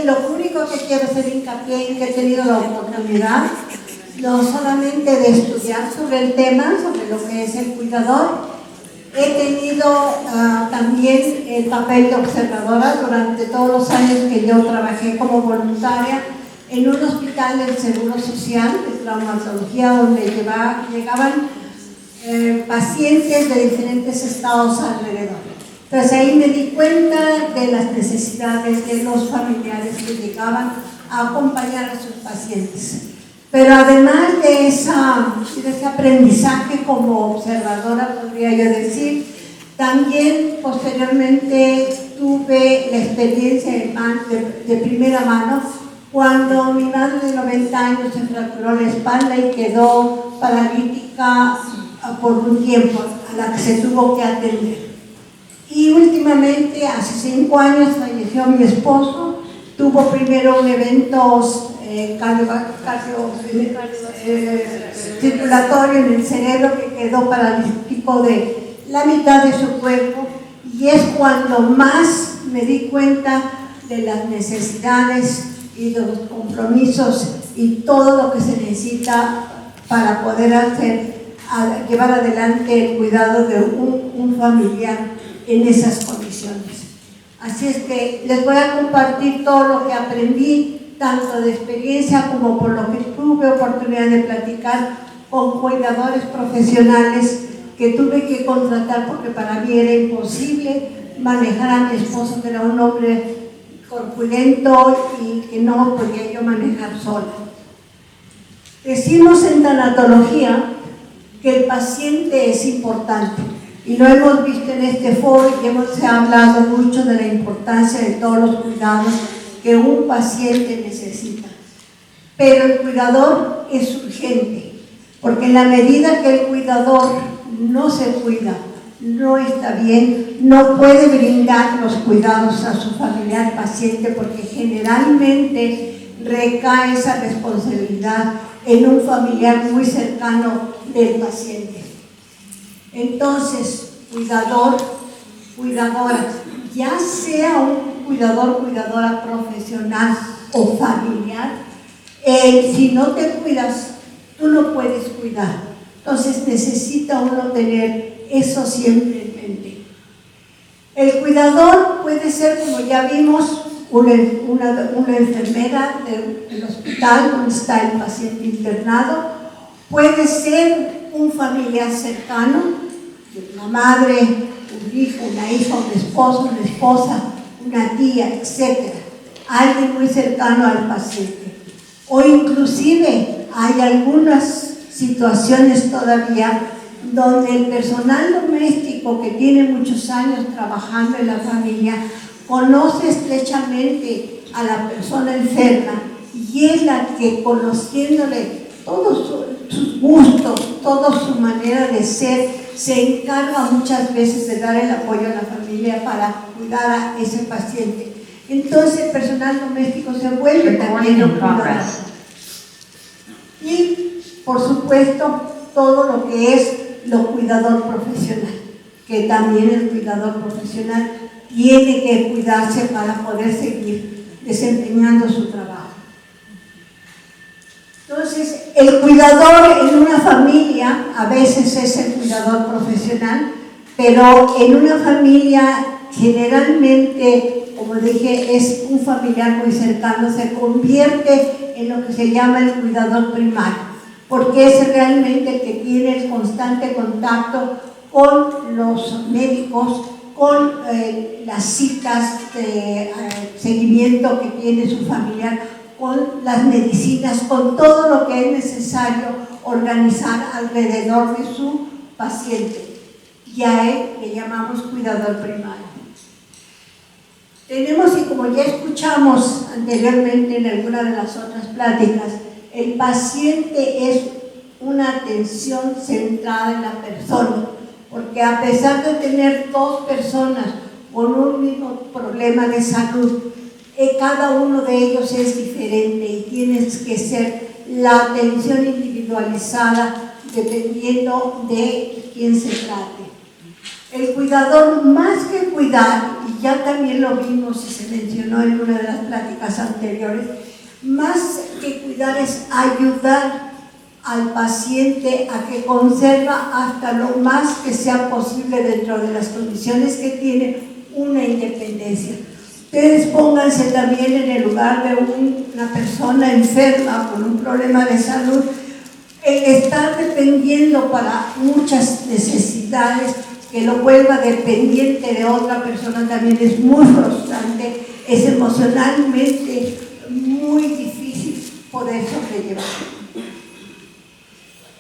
Lo único que quiero hacer hincapié en que he tenido la oportunidad no solamente de estudiar sobre el tema, sobre lo que es el cuidador, he tenido también el papel de observadora durante todos los años que yo trabajé como voluntaria en un hospital del Seguro Social de traumatología donde llegaban pacientes de diferentes estados alrededor. Entonces ahí me di cuenta de las necesidades de los familiares que llegaban a acompañar a sus pacientes. Pero además de ese aprendizaje como observadora, podría yo decir, también posteriormente tuve la experiencia de primera mano cuando mi madre de 90 años se fracturó la espalda y quedó paralítica por un tiempo, a la que se tuvo que atender. Y últimamente, hace 5 años, falleció mi esposo. Tuvo primero un evento circulatorio en el cerebro que quedó paralítico de la mitad de su cuerpo, y es cuando más me di cuenta de las necesidades y de los compromisos y todo lo que se necesita para poder llevar adelante el cuidado de un familiar en esas condiciones. Así es que les voy a compartir todo lo que aprendí, tanto de experiencia como por lo que tuve oportunidad de platicar con cuidadores profesionales que tuve que contratar porque para mí era imposible manejar a mi esposo, que era un hombre corpulento y que no podía yo manejar sola. Decimos en tanatología que el paciente es importante. Y lo hemos visto en este foro y se ha hablado mucho de la importancia de todos los cuidados que un paciente necesita. Pero el cuidador es urgente, porque en la medida que el cuidador no se cuida, no está bien, no puede brindar los cuidados a su familiar paciente, porque generalmente recae esa responsabilidad en un familiar muy cercano del paciente. Entonces, cuidador, cuidadora, ya sea un cuidador, cuidadora profesional o familiar, si no te cuidas, tú no puedes cuidar. Entonces necesita uno tener eso siempre en mente. El cuidador puede ser, como ya vimos, una enfermera del hospital donde está el paciente internado, puede ser un familiar cercano, una madre, un hijo, una hija, un esposo, una esposa, una tía, etc. Alguien muy cercano al paciente. O inclusive hay algunas situaciones todavía donde el personal doméstico que tiene muchos años trabajando en la familia conoce estrechamente a la persona enferma y es la que, conociéndole todos sus gustos, toda su manera de ser, se encarga muchas veces de dar el apoyo a la familia para cuidar a ese paciente. Entonces el personal doméstico se vuelve también un cuidador. Y por supuesto todo lo que es lo cuidador profesional, que también el cuidador profesional tiene que cuidarse para poder seguir desempeñando su trabajo. Entonces, el cuidador en una familia a veces es el cuidador profesional, pero en una familia generalmente, como dije, es un familiar muy cercano, se convierte en lo que se llama el cuidador primario, porque es realmente el que tiene el constante contacto con los médicos, con las citas de seguimiento que tiene su familiar, con las medicinas, con todo lo que es necesario organizar alrededor de su paciente. Y a él le llamamos cuidador primario. Tenemos, y como ya escuchamos anteriormente en alguna de las otras pláticas, el paciente es una atención centrada en la persona, porque a pesar de tener 2 personas con un mismo problema de salud, cada uno de ellos es diferente y tienes que ser la atención individualizada dependiendo de quién se trate. El cuidador, más que cuidar, y ya también lo vimos y se mencionó en una de las pláticas anteriores, más que cuidar es ayudar al paciente a que conserva hasta lo más que sea posible dentro de las condiciones que tiene una independencia. Ustedes pónganse también en el lugar de una persona enferma con un problema de salud. El estar dependiendo para muchas necesidades, que lo vuelva dependiente de otra persona también es muy frustrante, es emocionalmente muy difícil poder sobrellevar.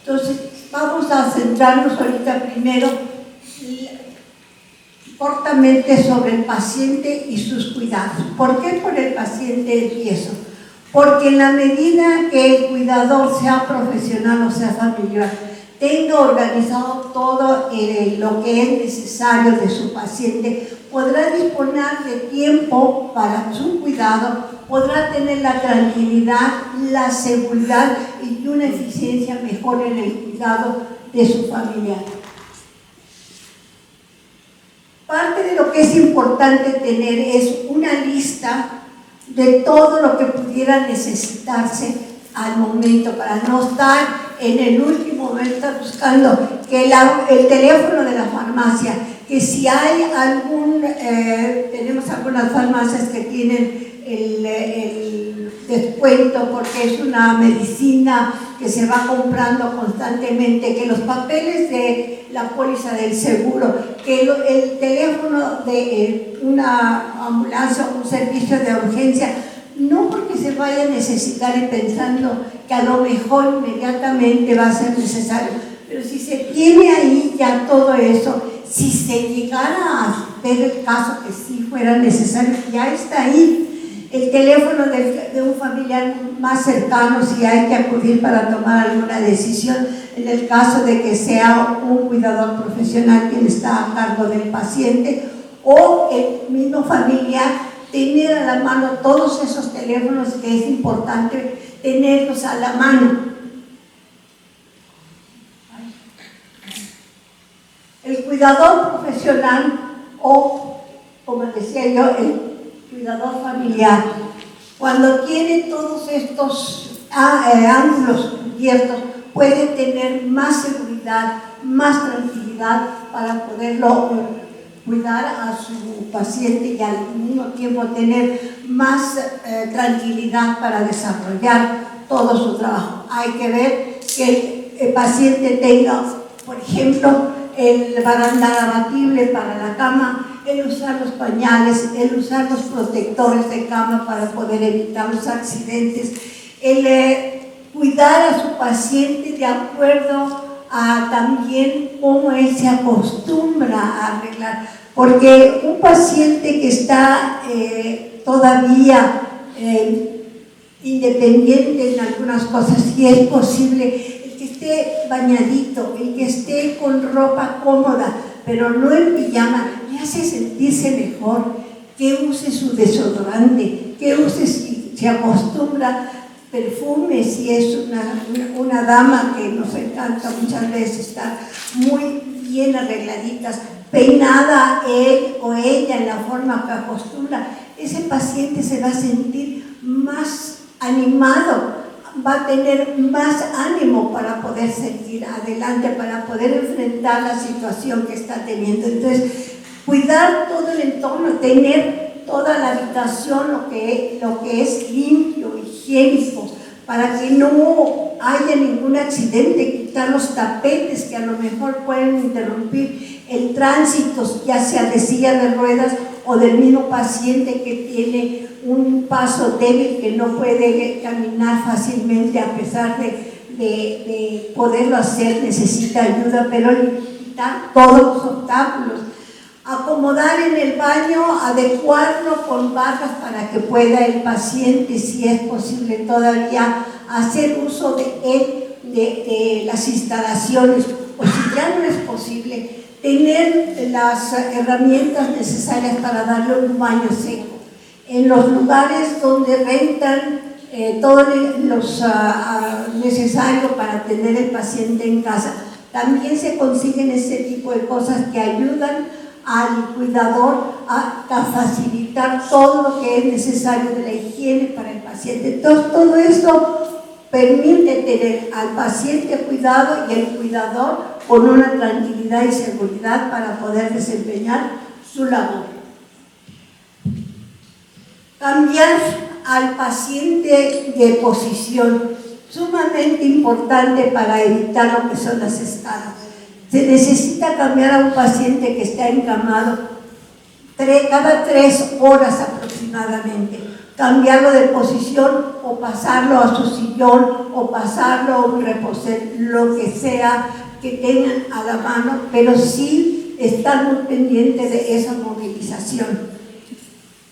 Entonces, vamos a centrarnos ahorita primero cortamente sobre el paciente y sus cuidados. ¿Por qué por el paciente empiezo? Porque en la medida que el cuidador, sea profesional o sea familiar, tenga organizado todo lo que es necesario de su paciente, podrá disponer de tiempo para su cuidado, podrá tener la tranquilidad, la seguridad y una eficiencia mejor en el cuidado de su familiar. Parte de lo que es importante tener es una lista de todo lo que pudiera necesitarse al momento, para no estar en el último momento buscando que el teléfono de la farmacia, que si hay tenemos algunas farmacias que tienen el descuento porque es una medicina que se va comprando constantemente, que los papeles de la póliza del seguro, que el teléfono de una ambulancia o un servicio de urgencia, no porque se vaya a necesitar y pensando que a lo mejor inmediatamente va a ser necesario, pero si se tiene ahí ya todo eso, si se llegara a ver el caso que sí fuera necesario, ya está ahí. El teléfono de un familiar más cercano si hay que acudir para tomar alguna decisión, en el caso de que sea un cuidador profesional quien está a cargo del paciente, o el mismo familiar, tener a la mano todos esos teléfonos, que es importante tenerlos a la mano. El cuidador profesional o, como decía yo, el cuidador familiar, cuando tiene todos estos ángulos cubiertos, puede tener más seguridad, más tranquilidad para poderlo cuidar a su paciente y al mismo tiempo tener más tranquilidad para desarrollar todo su trabajo. Hay que ver que el paciente tenga, por ejemplo, el barandal abatible para la cama, el usar los pañales, el usar los protectores de cama para poder evitar los accidentes, el cuidar a su paciente de acuerdo a también cómo él se acostumbra a arreglar, porque un paciente que está todavía independiente en algunas cosas, sí es posible, el que esté bañadito, el que esté con ropa cómoda, pero no en pijama, le hace sentirse mejor, que use su desodorante, que use, si se acostumbra, perfume, si es una dama que nos encanta muchas veces estar muy bien arregladitas, peinada él o ella en la forma que acostumbra, ese paciente se va a sentir más animado, va a tener más ánimo para poder seguir adelante, para poder enfrentar la situación que está teniendo. Entonces, cuidar todo el entorno, tener toda la habitación, lo que es limpio, higiénico, para que no haya ningún accidente, quitar los tapetes que a lo mejor pueden interrumpir el tránsito, ya sea de silla de ruedas o del mismo paciente que tiene un paso débil, que no puede caminar fácilmente a pesar de poderlo hacer, necesita ayuda, pero quitar todos los obstáculos. Acomodar en el baño, adecuarlo con barras para que pueda el paciente, si es posible todavía, hacer uso de las instalaciones, o si ya no es posible, tener las herramientas necesarias para darle un baño seco. En los lugares donde rentan todo lo necesario para tener el paciente en casa, también se consiguen ese tipo de cosas que ayudan al cuidador a facilitar todo lo que es necesario de la higiene para el paciente. Entonces, todo esto permite tener al paciente cuidado y el cuidador con una tranquilidad y seguridad para poder desempeñar su labor. Cambiar al paciente de posición, sumamente importante para evitar lo que son las escalas. Se necesita cambiar a un paciente que está encamado cada 3 horas aproximadamente. Cambiarlo de posición o pasarlo a su sillón o pasarlo a un reposer, lo que sea que tengan a la mano, pero sí estar muy pendiente de esa movilización.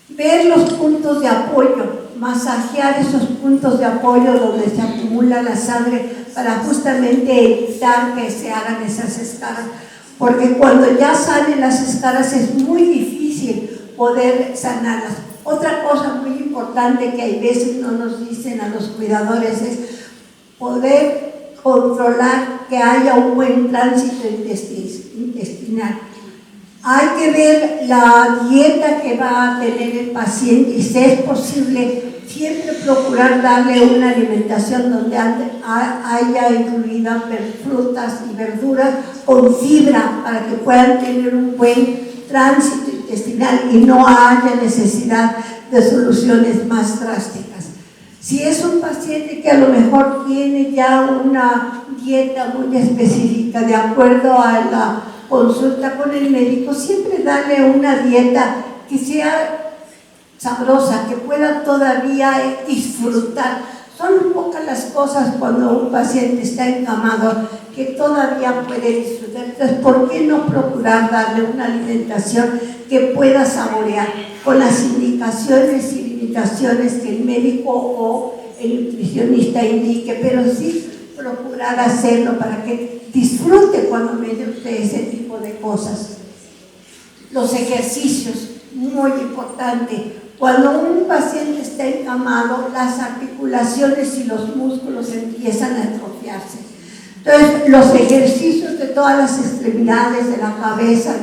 Ver los puntos de apoyo, masajear esos puntos de apoyo donde se acumula la sangre para justamente evitar que se hagan esas escaras, porque cuando ya salen las escaras es muy difícil poder sanarlas. Otra cosa muy importante que hay veces no nos dicen a los cuidadores es poder controlar que haya un buen tránsito intestinal. Hay que ver la dieta que va a tener el paciente y si es posible siempre procurar darle una alimentación donde haya incluidas frutas y verduras con fibra para que puedan tener un buen tránsito intestinal y no haya necesidad de soluciones más drásticas. Si es un paciente que a lo mejor tiene ya una dieta muy específica de acuerdo a la consulta con el médico, siempre darle una dieta que sea sabrosa, que pueda todavía disfrutar. Son pocas las cosas cuando un paciente está encamado que todavía puede disfrutar. Entonces, ¿por qué no procurar darle una alimentación que pueda saborear con las indicaciones y limitaciones que el médico o el nutricionista indique, pero sí procurar hacerlo para que disfrute cuando menos de ese tipo de cosas? Los ejercicios, muy importante. Cuando un paciente está encamado, las articulaciones y los músculos empiezan a atrofiarse. Entonces, los ejercicios de todas las extremidades, de la cabeza,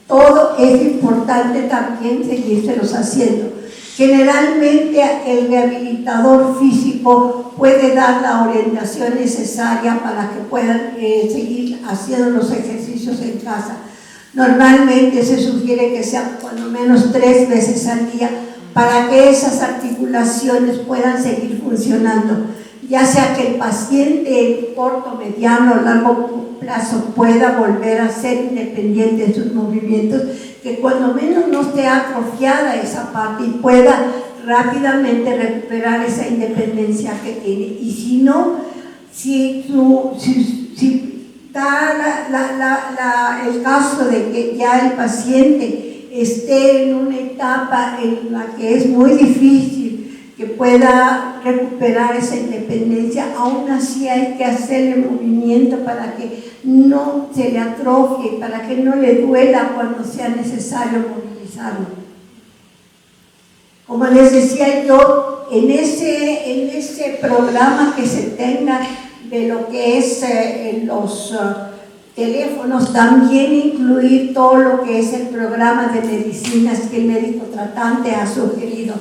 todo es importante también seguírselos haciendo. Generalmente el rehabilitador físico puede dar la orientación necesaria para que puedan seguir haciendo los ejercicios en casa. Normalmente se sugiere que sean por lo menos 3 veces al día para que esas articulaciones puedan seguir funcionando, ya sea que el paciente en corto, mediano o largo plazo pueda volver a ser independiente en sus movimientos, que cuando menos no esté atrofiada esa parte y pueda rápidamente recuperar esa independencia que tiene. Y si no, si da el caso de que ya el paciente esté en una etapa en la que es muy difícil que pueda recuperar esa independencia, aún así hay que hacerle movimiento para que no se le atrofie, para que no le duela cuando sea necesario movilizarlo. Como les decía yo, en ese programa que se tenga de lo que es los teléfonos, también incluir todo lo que es el programa de medicinas que el médico tratante ha sugerido.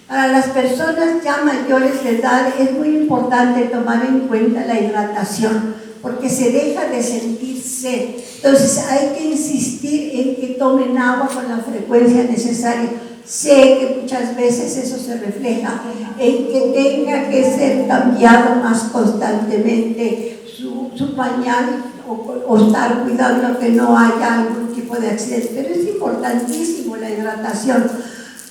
Para las personas ya mayores de edad es muy importante tomar en cuenta la hidratación, porque se deja de sentir sed. Entonces hay que insistir en que tomen agua con la frecuencia necesaria. Sé que muchas veces eso se refleja en que tenga que ser cambiado más constantemente su pañal o estar cuidando que no haya algún tipo de accidente, pero es importantísimo la hidratación,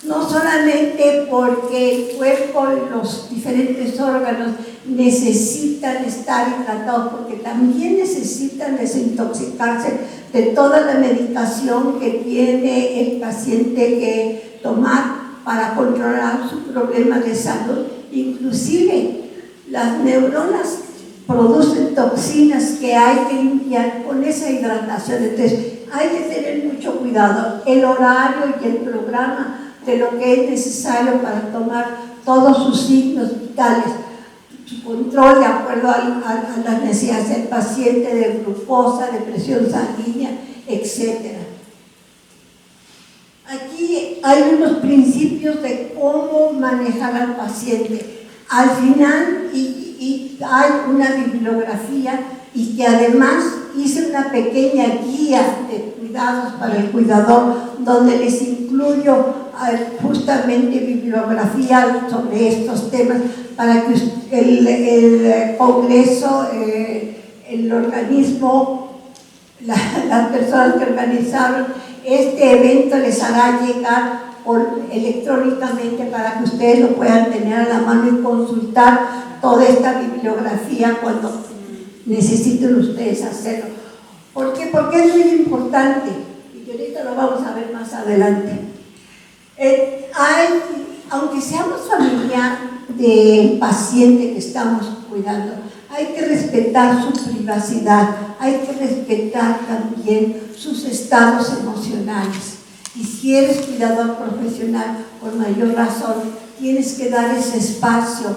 no solamente porque el cuerpo y los diferentes órganos necesitan estar hidratados, porque también necesitan desintoxicarse de toda la medicación que tiene el paciente que tomar para controlar su problema de salud. Inclusive las neuronas producen toxinas que hay que limpiar con esa hidratación. Entonces hay que tener mucho cuidado, el horario y el programa de lo que es necesario para tomar todos sus signos vitales, su control de acuerdo a las necesidades del paciente, de glucosa, de presión sanguínea, etc. Aquí hay unos principios de cómo manejar al paciente. Al final, y hay una bibliografía y que además hice una pequeña guía de cuidados para el cuidador, donde les incluyo justamente bibliografía sobre estos temas para que el Congreso, el organismo, las personas que organizaron este evento les hará llegar electrónicamente para que ustedes lo puedan tener a la mano y consultar toda esta bibliografía cuando necesiten ustedes hacerlo. ¿Por qué? Porque es muy importante y que ahorita lo vamos a ver más adelante. Aunque seamos familiar del paciente que estamos cuidando, hay que respetar su privacidad, hay que respetar también sus estados emocionales. Y si eres cuidador profesional, por mayor razón, tienes que dar ese espacio,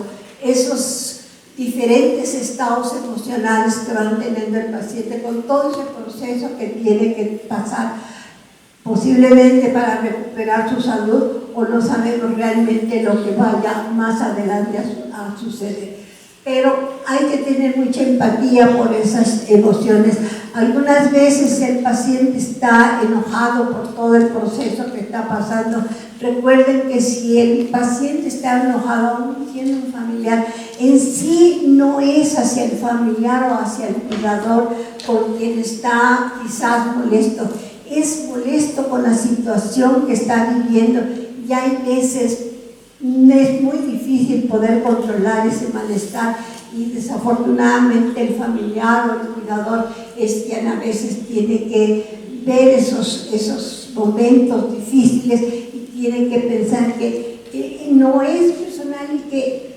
esos diferentes estados emocionales que van teniendo el paciente con todo ese proceso que tiene que pasar, posiblemente para recuperar su salud, o no sabemos realmente lo que vaya más adelante a suceder. Pero hay que tener mucha empatía por esas emociones. Algunas veces el paciente está enojado por todo el proceso que está pasando. Recuerden que si el paciente está enojado, aún siendo un familiar, en sí no es hacia el familiar o hacia el cuidador con quien está quizás molesto. Es molesto con la situación que está viviendo y hay veces es muy difícil poder controlar ese malestar y desafortunadamente el familiar o el cuidador es quien a veces tiene que ver esos momentos difíciles y tiene que pensar que no es personal y que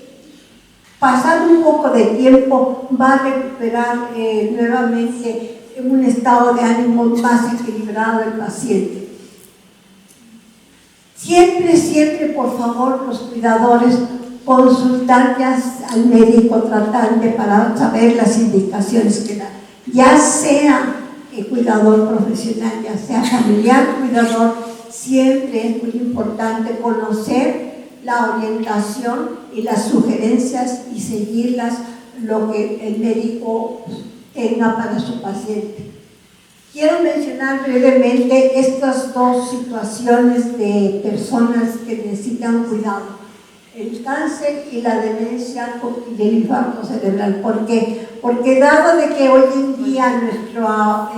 pasado un poco de tiempo va a recuperar nuevamente un estado de ánimo más equilibrado el paciente. Siempre, por favor, los cuidadores, consultar ya al médico tratante para saber las indicaciones que da. Ya sea cuidador profesional, ya sea familiar, cuidador, siempre es muy importante conocer la orientación y las sugerencias y seguirlas, lo que el médico tenga para su paciente. Quiero mencionar brevemente estas dos situaciones de personas que necesitan cuidado: el cáncer y la demencia y el infarto cerebral. ¿Por qué? Porque dado de que hoy en día nuestro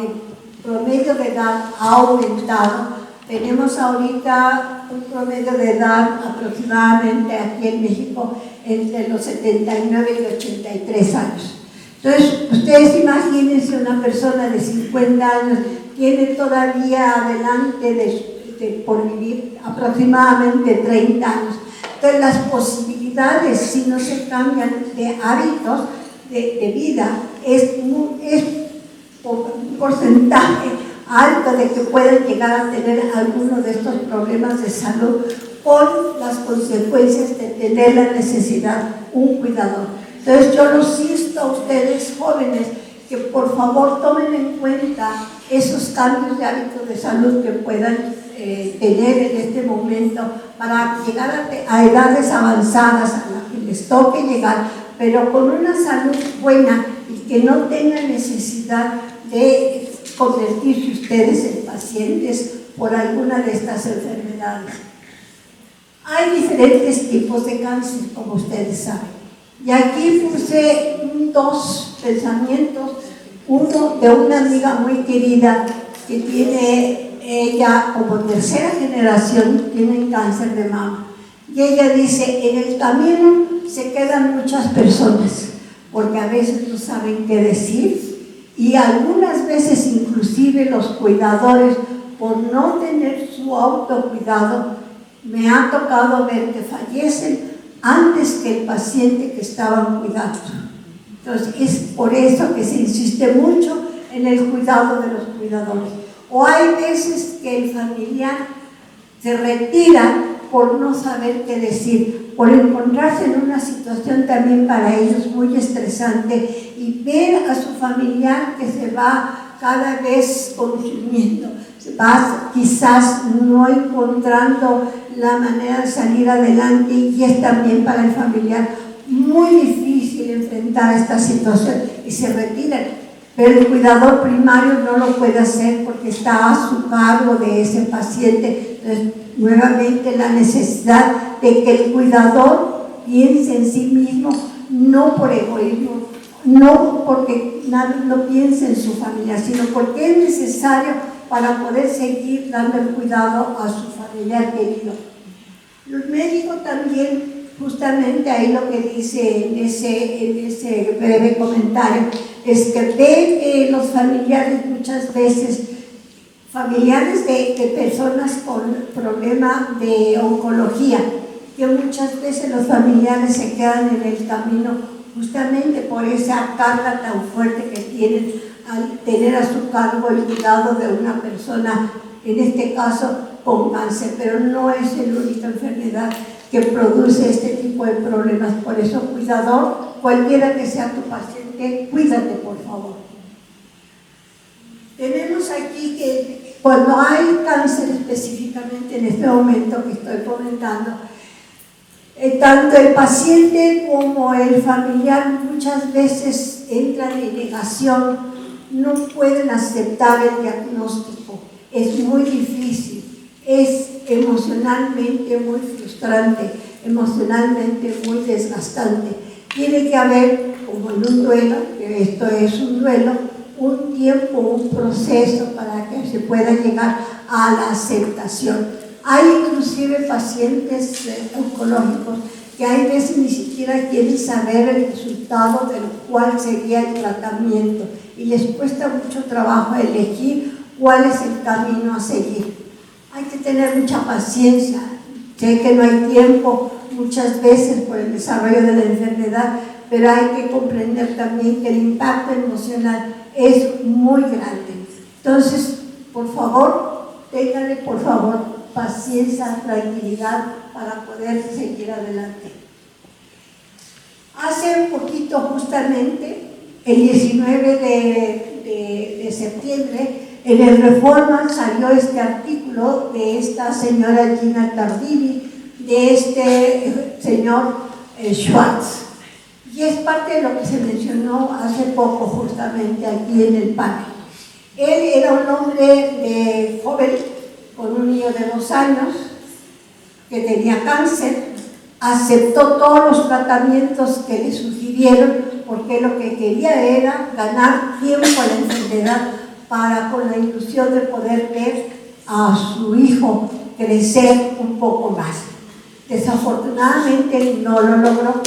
promedio de edad ha aumentado, tenemos ahorita un promedio de edad aproximadamente aquí en México entre los 79 y 83 años. Entonces, ustedes imagínense una persona de 50 años, tiene todavía adelante por vivir aproximadamente 30 años. Entonces, las posibilidades, si no se cambian de hábitos de vida, es un porcentaje alto de que pueden llegar a tener alguno de estos problemas de salud con las consecuencias de tener la necesidad un cuidador. Entonces yo los insto a ustedes jóvenes que por favor tomen en cuenta esos cambios de hábitos de salud que puedan tener en este momento para llegar a edades avanzadas a las que les toque llegar, pero con una salud buena y que no tengan necesidad de convertirse ustedes en pacientes por alguna de estas enfermedades. Hay diferentes tipos de cáncer, como ustedes saben. Y aquí puse dos pensamientos, uno de una amiga muy querida que tiene ella como tercera generación, tiene cáncer de mama. Y ella dice, en el camino se quedan muchas personas, porque a veces no saben qué decir y algunas veces inclusive los cuidadores, por no tener su autocuidado, me ha tocado ver que fallecen antes que el paciente que estaban cuidando. Entonces es por eso que se insiste mucho en el cuidado de los cuidadores. O hay veces que el familiar se retira por no saber qué decir, por encontrarse en una situación también para ellos muy estresante y ver a su familiar que se va cada vez consumiendo, vas quizás no encontrando la manera de salir adelante, y es también para el familiar muy difícil enfrentar esta situación y se retiran. Pero el cuidador primario no lo puede hacer porque está a su cargo de ese paciente. Entonces, nuevamente la necesidad de que el cuidador piense en sí mismo, no por egoísmo, no porque no piense en su familia, sino porque es necesario para poder seguir dando el cuidado a su familiar querido. Los médicos también, justamente ahí lo que dice en ese breve comentario, es que ven que los familiares muchas veces, familiares de personas con problema de oncología, que muchas veces los familiares se quedan en el camino justamente por esa carga tan fuerte que tienen al tener a su cargo el cuidado de una persona, en este caso con cáncer, pero no es la única enfermedad que produce este tipo de problemas. Por eso, cuidador, cualquiera que sea tu paciente, cuídate, por favor. Tenemos aquí que cuando hay cáncer, específicamente en este momento que estoy comentando, tanto el paciente como el familiar muchas veces entran en negación, no pueden aceptar el diagnóstico, es muy difícil, es emocionalmente muy frustrante, emocionalmente muy desgastante. Tiene que haber, como en un duelo, que esto es un duelo, un tiempo, un proceso para que se pueda llegar a la aceptación. Hay inclusive pacientes oncológicos que hay veces ni siquiera quieren saber el resultado del cual sería el tratamiento y les cuesta mucho trabajo elegir cuál es el camino a seguir. Hay que tener mucha paciencia. Sé que no hay tiempo muchas veces por el desarrollo de la enfermedad, pero hay que comprender también que el impacto emocional es muy grande. Entonces, por favor, ténganle por favor paciencia, tranquilidad para poder seguir adelante. Hace un poquito, justamente, el 19 de septiembre, en el Reforma salió este artículo de esta señora Gina Tardini, de este señor Schwartz. Y es parte de lo que se mencionó hace poco, justamente aquí en el panel. Él era un hombre joven, con un niño de 2 años, que tenía cáncer, aceptó todos los tratamientos que le sugirieron, porque lo que quería era ganar tiempo a la enfermedad para, con la ilusión de poder ver a su hijo crecer un poco más. Desafortunadamente no lo logró,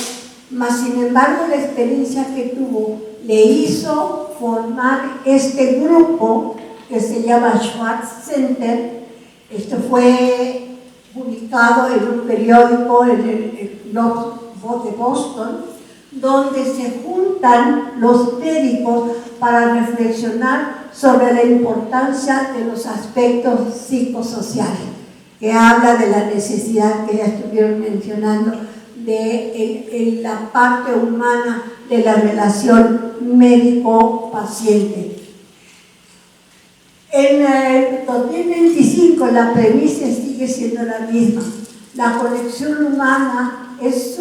mas sin embargo la experiencia que tuvo le hizo formar este grupo que se llama Schwartz Center. Esto fue publicado en un periódico, en el Globe de Boston, donde se juntan los médicos para reflexionar sobre la importancia de los aspectos psicosociales, que habla de la necesidad que ya estuvieron mencionando de la parte humana de la relación médico-paciente. En el 2025 la premisa sigue siendo la misma. La conexión humana es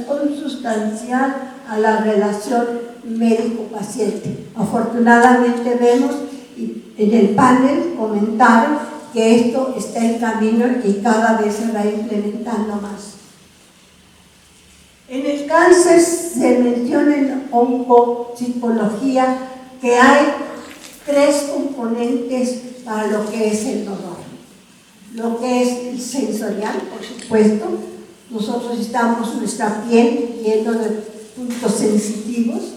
consustancial a la relación médico-paciente. Afortunadamente vemos, y en el panel comentaron que esto está en camino y cada vez se va implementando más. En el cáncer se menciona en oncopsicología que hay 3 componentes para lo que es el dolor. Lo que es el sensorial, por supuesto. Nosotros estamos nuestra piel lleno de puntos sensitivos.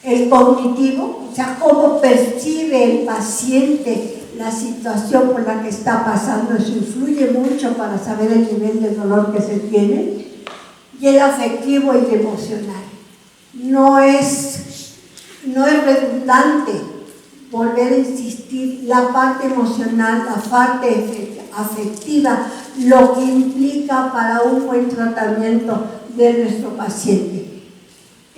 El cognitivo, o sea, cómo percibe el paciente la situación por la que está pasando, eso influye mucho para saber el nivel de dolor que se tiene. Y el afectivo y el emocional. No es redundante volver a insistir la parte emocional, la parte afectiva, lo que implica para un buen tratamiento de nuestro paciente.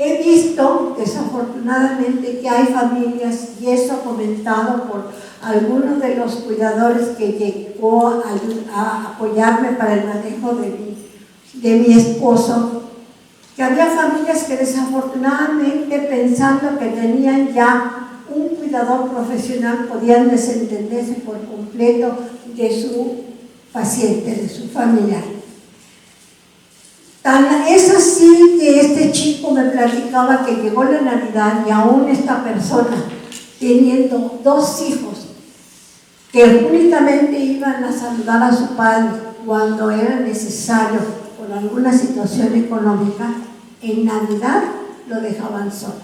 He visto, desafortunadamente, que hay familias, y eso comentado por algunos de los cuidadores que llegó a apoyarme para el manejo de mi esposo, que había familias que desafortunadamente, pensando que tenían ya un cuidador profesional, podían desentenderse por completo de su paciente, de su familiar. Es así que este chico me platicaba que llegó la Navidad y aún esta persona, teniendo 2 hijos, que únicamente iban a saludar a su padre cuando era necesario por alguna situación económica, en Navidad lo dejaban solo.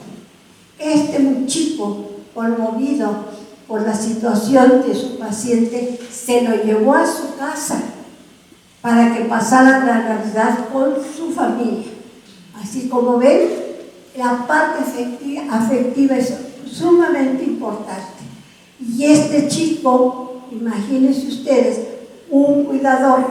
Este chico, conmovido por la situación de su paciente, se lo llevó a su casa para que pasara la Navidad con su familia. Así como ven, la parte afectiva es sumamente importante. Y este chico, imagínense ustedes, un cuidador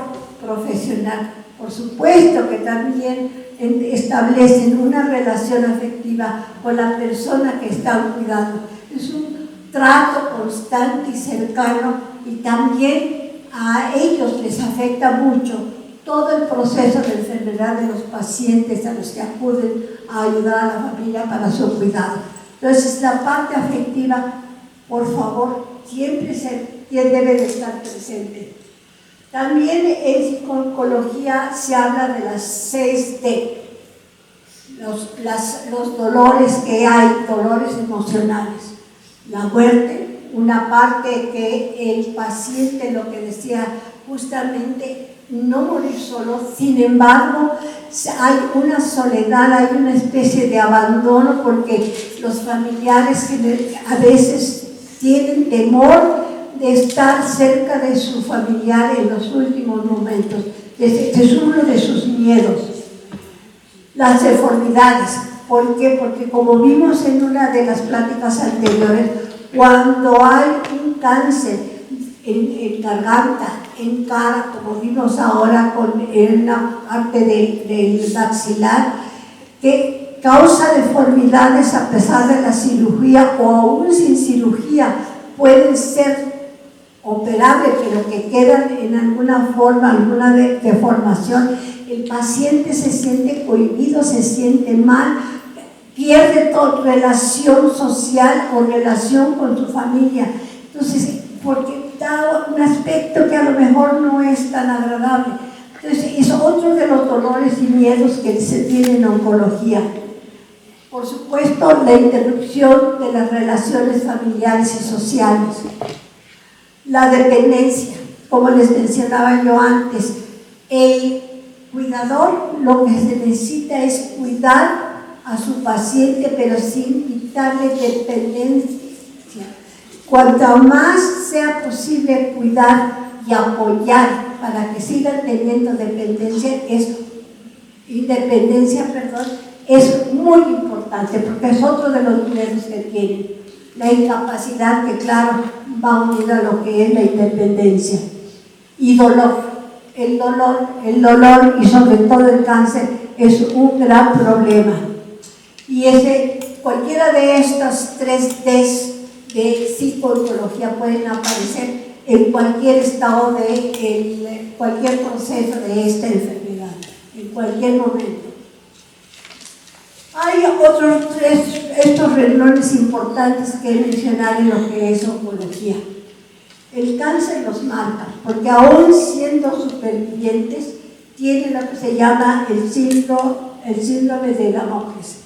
profesional, por supuesto que también establecen una relación afectiva con la persona que están cuidando. Es un trato constante y cercano, y también a ellos les afecta mucho todo el proceso de enfermedad de los pacientes a los que acuden a ayudar a la familia para su cuidado. Entonces, la parte afectiva, por favor, siempre debe de estar presente. También en psicología se habla de las 6D, los dolores que hay, dolores emocionales. La muerte, una parte que el paciente, lo que decía justamente, no morir solo. Sin embargo, hay una soledad, hay una especie de abandono, porque los familiares a veces tienen temor de estar cerca de su familiar en los últimos momentos. Es uno de sus miedos. Las deformidades. ¿Por qué? Porque como vimos en una de las pláticas anteriores, cuando hay un cáncer en garganta, en cara, como vimos ahora en la parte del maxilar, que causa deformidades a pesar de la cirugía o aún sin cirugía, pueden ser operables, pero que quedan en alguna forma, alguna deformación. El paciente se siente cohibido, se siente mal, pierde toda relación social o relación con su familia. Entonces, porque da un aspecto que a lo mejor no es tan agradable. Entonces, es otro de los dolores y miedos que se tienen en oncología. Por supuesto, la interrupción de las relaciones familiares y sociales. La dependencia, como les mencionaba yo antes, el cuidador lo que se necesita es cuidar a su paciente, pero sin quitarle dependencia. Cuanto más sea posible cuidar y apoyar para que sigan teniendo independencia, es muy importante, porque es otro de los miedos que tienen. La incapacidad, que claro, va unida a lo que es la independencia. Y dolor. El dolor y sobre todo el cáncer es un gran problema. Y cualquiera de estas 3 Ds de psicología pueden aparecer en cualquier estado cualquier proceso de esta enfermedad, en cualquier momento. Hay otros estos renglones importantes que mencionar en lo que es oncología. El cáncer los marca, porque aún siendo supervivientes, tienen lo que se llama el síndrome de Damocles.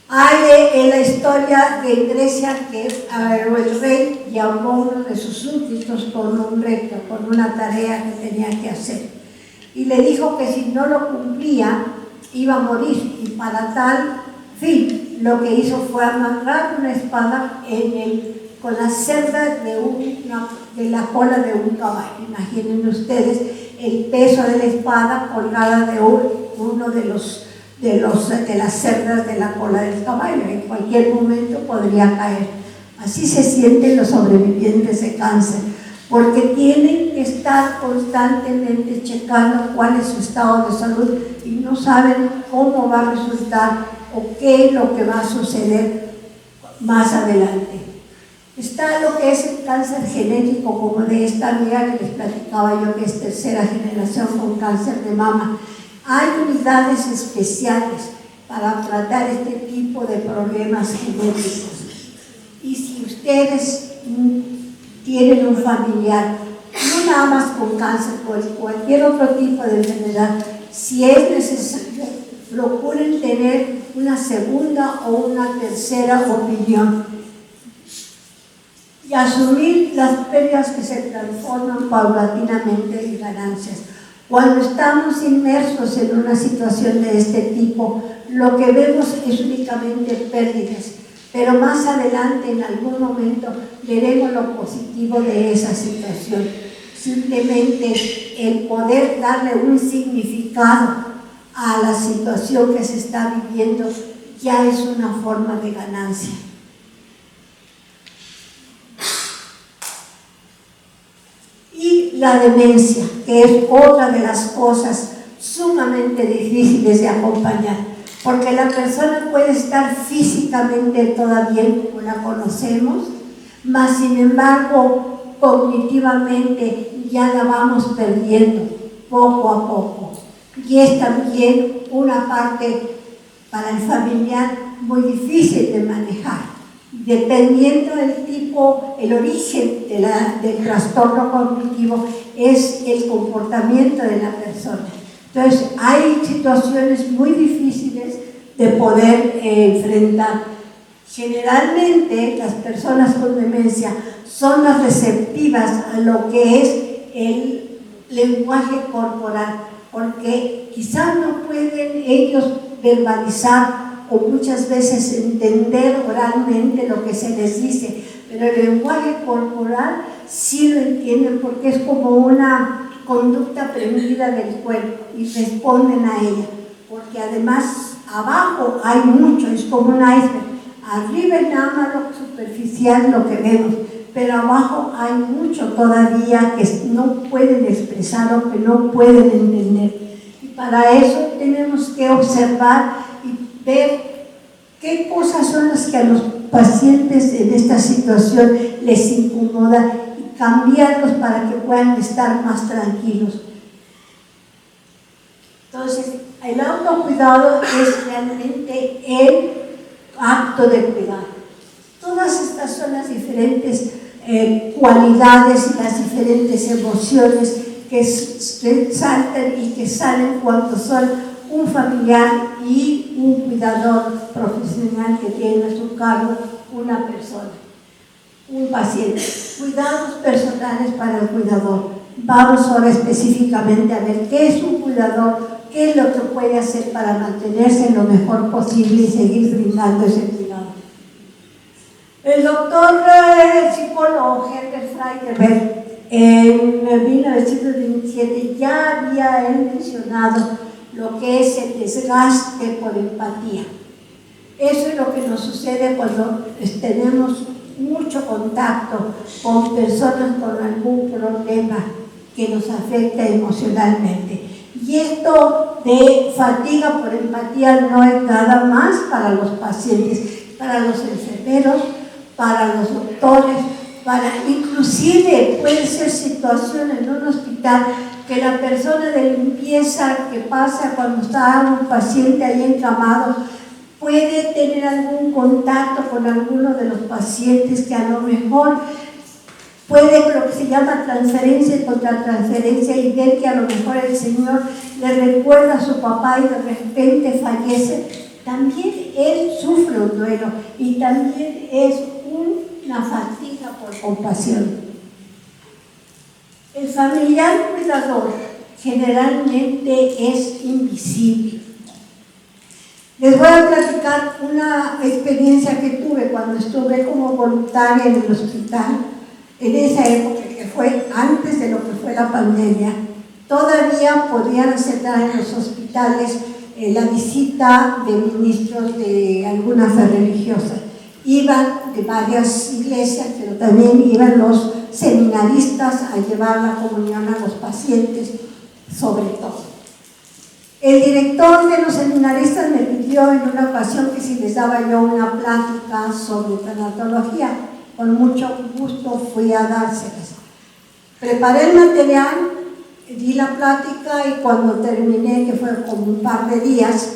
Hay en la historia de Grecia que el rey llamó a uno de sus súbditos con un reto, con una tarea que tenía que hacer. Y le dijo que si no lo cumplía, iba a morir. Y para tal fin, lo que hizo fue amarrar una espada con las cerdas de la cola de un caballo. Imaginen ustedes el peso de la espada colgada de uno de las cerdas de la cola del caballo. En cualquier momento podría caer. Así se sienten los sobrevivientes de cáncer, porque tienen que estar constantemente checando cuál es su estado de salud y no saben cómo va a resultar o qué es lo que va a suceder más adelante. Está lo que es el cáncer genético, como de esta amiga que les platicaba yo, que es tercera generación con cáncer de mama. Hay unidades especiales para tratar este tipo de problemas genéticos. Y si ustedes tienen un familiar, no nada más con cáncer, pues cualquier otro tipo de enfermedad, si es necesario, procuren tener una segunda o una tercera opinión y asumir las pérdidas que se transforman paulatinamente en ganancias. Cuando estamos inmersos en una situación de este tipo, lo que vemos es únicamente pérdidas, pero más adelante, en algún momento, veremos lo positivo de esa situación. Simplemente el poder darle un significado a la situación que se está viviendo ya es una forma de ganancia. Y la demencia, que es otra de las cosas sumamente difíciles de acompañar, porque la persona puede estar físicamente toda bien, como la conocemos, mas sin embargo cognitivamente ya la vamos perdiendo poco a poco. Y es también una parte para el familiar muy difícil de manejar. Dependiendo del tipo, el origen del trastorno cognitivo es el comportamiento de la persona. Entonces, hay situaciones muy difíciles de poder enfrentar. Generalmente, las personas con demencia son más receptivas a lo que es el lenguaje corporal, porque quizás no pueden ellos verbalizar o muchas veces entender oralmente lo que se les dice, pero el lenguaje corporal sí lo entienden porque es como una conducta aprendida del cuerpo y responden a ella, porque además abajo hay mucho, es como un iceberg. Arriba es nada más lo superficial, lo que vemos, pero abajo hay mucho todavía que no pueden expresar o que no pueden entender. Y para eso tenemos que observar y ver qué cosas son las que a los pacientes en esta situación les incomoda y cambiarlos para que puedan estar más tranquilos. Entonces, el autocuidado es realmente el acto de cuidar. Todas estas son las diferentes cualidades y las diferentes emociones que saltan y que salen cuando son un familiar y un cuidador profesional que tiene a su cargo una persona, un paciente. Cuidados personales para el cuidador. Vamos ahora específicamente a ver qué es un cuidador, qué es lo que puede hacer para mantenerse lo mejor posible y seguir brindando ese cuidado. El doctor psicólogo Herbert Freudenberg en 1927 ya había mencionado lo que es el desgaste por empatía. Eso es lo que nos sucede cuando tenemos mucho contacto con personas con algún problema que nos afecta emocionalmente. Y esto de fatiga por empatía no es nada más para los pacientes, para los enfermeros, para los doctores, inclusive puede ser situación en un hospital que la persona de limpieza que pasa cuando está un paciente ahí encamado puede tener algún contacto con alguno de los pacientes que a lo mejor puede lo que se llama transferencia y contratransferencia y ver que a lo mejor el Señor le recuerda a su papá y de repente fallece. También él sufre un duelo y también es una fatiga por compasión. El familiar cuidador generalmente es invisible. Les voy a platicar una experiencia que tuve cuando estuve como voluntaria en el hospital, en esa época que fue antes de lo que fue la pandemia. Todavía podían aceptar en los hospitales la visita de ministros de alguna fe religiosa. Iban de varias iglesias, pero también iban los seminaristas a llevar la comunión a los pacientes, sobre todo. El director de los seminaristas me pidió pidió en una ocasión que si les daba yo una plática sobre tanatología. Con mucho gusto fui a dárselas. Preparé el material, di la plática y cuando terminé, que fue como un par de días,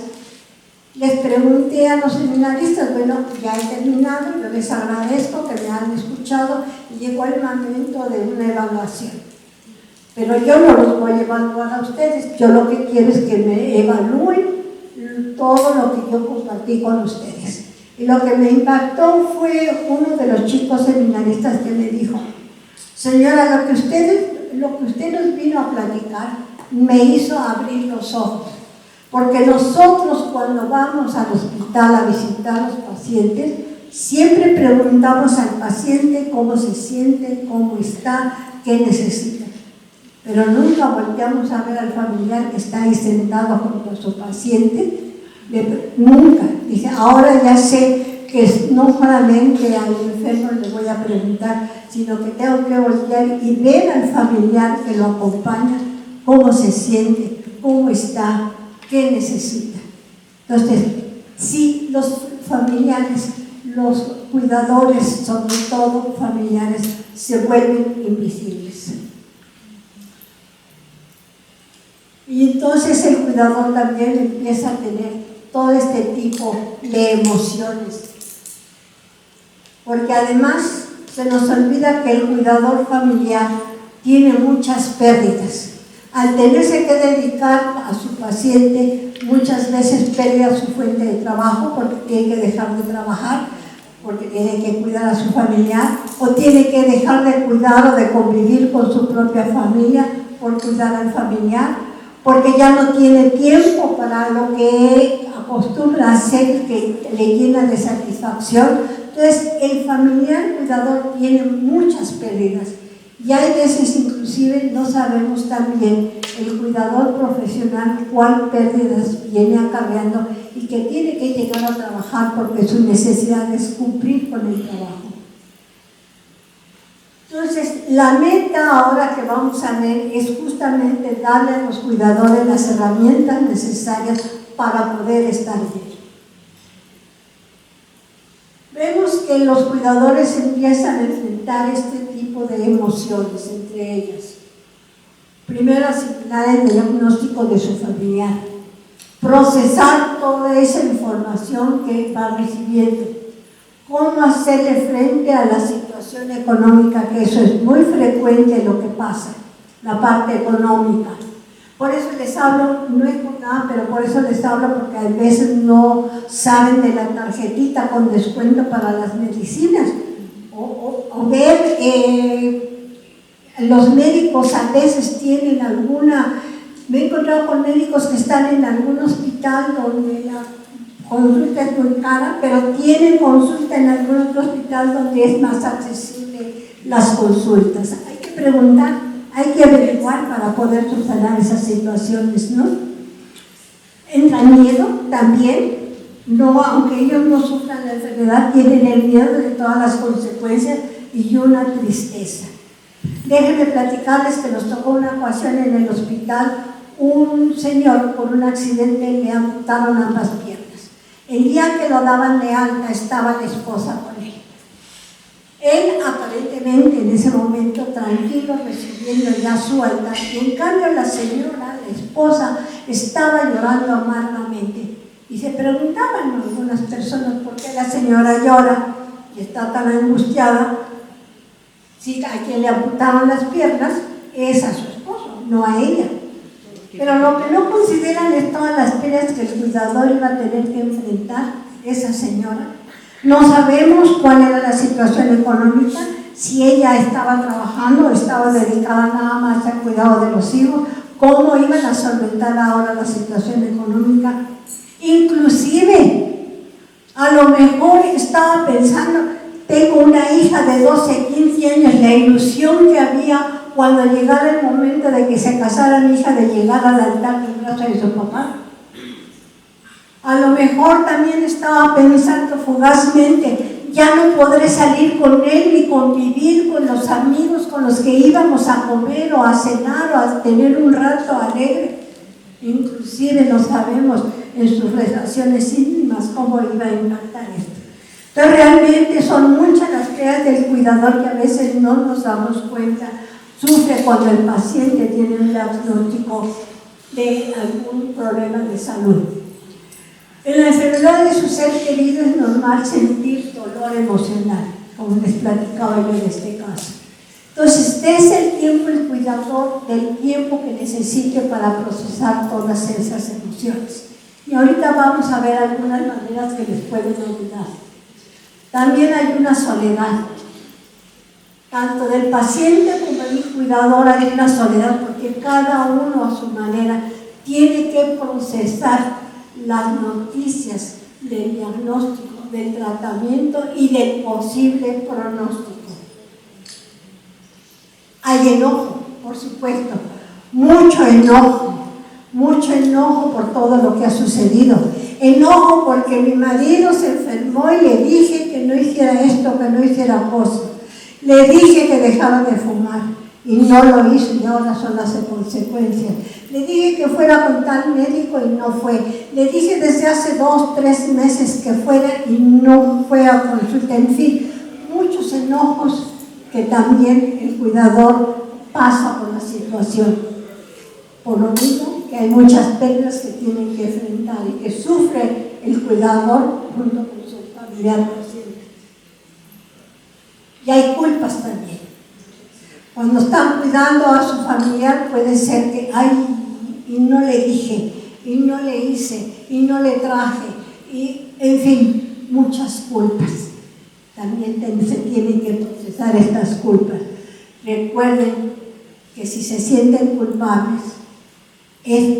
les pregunté a los seminaristas, bueno, ya he terminado, yo les agradezco que me han escuchado y llegó el momento de una evaluación. Pero yo no los voy a evaluar a ustedes, yo lo que quiero es que me evalúen todo lo que yo compartí con ustedes. Y lo que me impactó fue uno de los chicos seminaristas que me dijo, señora, lo que usted nos vino a platicar me hizo abrir los ojos. Porque nosotros cuando vamos al hospital a visitar a los pacientes, siempre preguntamos al paciente cómo se siente, cómo está, qué necesita. Pero nunca volteamos a ver al familiar que está ahí sentado junto a su paciente. Nunca. Dice, ahora ya sé que no solamente al enfermo le voy a preguntar, sino que tengo que voltear y ver al familiar que lo acompaña, cómo se siente, cómo está, qué necesita. Entonces, sí, los familiares, los cuidadores, sobre todo familiares, se vuelven invisibles. Y entonces el cuidador también empieza a tener todo este tipo de emociones. Porque además se nos olvida que el cuidador familiar tiene muchas pérdidas. Al tenerse que dedicar a su paciente, muchas veces pierde su fuente de trabajo porque tiene que dejar de trabajar, porque tiene que cuidar a su familiar, o tiene que dejar de cuidar o de convivir con su propia familia por cuidar al familiar, porque ya no tiene tiempo para lo que acostumbra hacer que le llena de satisfacción. Entonces, el familiar cuidador tiene muchas pérdidas. Y hay veces inclusive no sabemos también el cuidador profesional cuál pérdidas viene acarreando y que tiene que llegar a trabajar porque su necesidad es cumplir con el trabajo. Entonces, la meta ahora que vamos a ver es justamente darle a los cuidadores las herramientas necesarias para poder estar bien. Vemos que los cuidadores empiezan a enfrentar este tipo de emociones entre ellas. Primero, asimilar el diagnóstico de su familiar, procesar toda esa información que va recibiendo, cómo hacerle frente a la situación económica, que eso es muy frecuente lo que pasa, la parte económica. Por eso les hablo, no es por nada, pero por eso les hablo, porque a veces no saben de la tarjetita con descuento para las medicinas. O ver, los médicos a veces tienen alguna, me he encontrado con médicos que están en algún hospital donde la consulta es muy cara, pero tienen consulta en algún otro hospital donde es más accesible las consultas. Hay que preguntar. Hay que averiguar para poder subsanar esas situaciones, ¿no? Entra el miedo también, no, aunque ellos no sufran la enfermedad, tienen el miedo de todas las consecuencias y una tristeza. Déjenme platicarles que nos tocó una ocasión en el hospital, un señor por un accidente le amputaron ambas piernas. El día que lo daban de alta estaba la esposa con él. Él aparentemente en ese momento tranquilo, recibiendo ya su alta, y en cambio la señora, la esposa, estaba llorando amargamente. Y se preguntaban algunas personas por qué la señora llora y está tan angustiada. Si a quien le amputaron las piernas es a su esposo, no a ella. Pero lo que no consideran es todas las pérdidas que el cuidador iba a tener que enfrentar esa señora. No sabemos cuál era la situación económica, si ella estaba trabajando o estaba dedicada nada más al cuidado de los hijos, cómo iban a solventar ahora la situación económica. Inclusive, a lo mejor estaba pensando, tengo una hija de 12, 15 años, la ilusión que había cuando llegara el momento de que se casara mi hija, de llegar al altar del brazo de su papá. A lo mejor también estaba pensando fugazmente, ya no podré salir con él ni convivir con los amigos con los que íbamos a comer o a cenar o a tener un rato alegre. Inclusive no sabemos, en sus relaciones íntimas, cómo iba a impactar esto. Entonces realmente son muchas las tareas del cuidador que a veces no nos damos cuenta, sufre cuando el paciente tiene un diagnóstico de algún problema de salud. En la enfermedad de su ser querido es normal sentir dolor emocional, como les platicaba yo en este caso. Entonces, desde el tiempo el cuidador del tiempo que necesite para procesar todas esas emociones. Y ahorita vamos a ver algunas maneras que les pueden ayudar. También hay una soledad. Tanto del paciente como del cuidador hay una soledad, porque cada uno a su manera tiene que procesar las noticias del diagnóstico, del tratamiento y del posible pronóstico. Hay enojo, por supuesto, mucho enojo por todo lo que ha sucedido. Enojo porque mi marido se enfermó y le dije que no hiciera esto, que no hiciera cosas. Le dije que dejara de fumar y no lo hizo y ahora son las consecuencias. Le dije que fuera con tal médico y no fue. Le dije desde hace 2, 3 meses que fuera y no fue a consulta. En fin, muchos enojos que también el cuidador pasa por la situación. Por lo mismo que hay muchas pérdidas que tienen que enfrentar y que sufre el cuidador junto con su familiar paciente. Y hay culpas también. Cuando están cuidando a su familiar puede ser que, ay, y no le dije, y no le hice, y no le traje, y en fin, muchas culpas. También se tienen que procesar estas culpas. Recuerden que si se sienten culpables es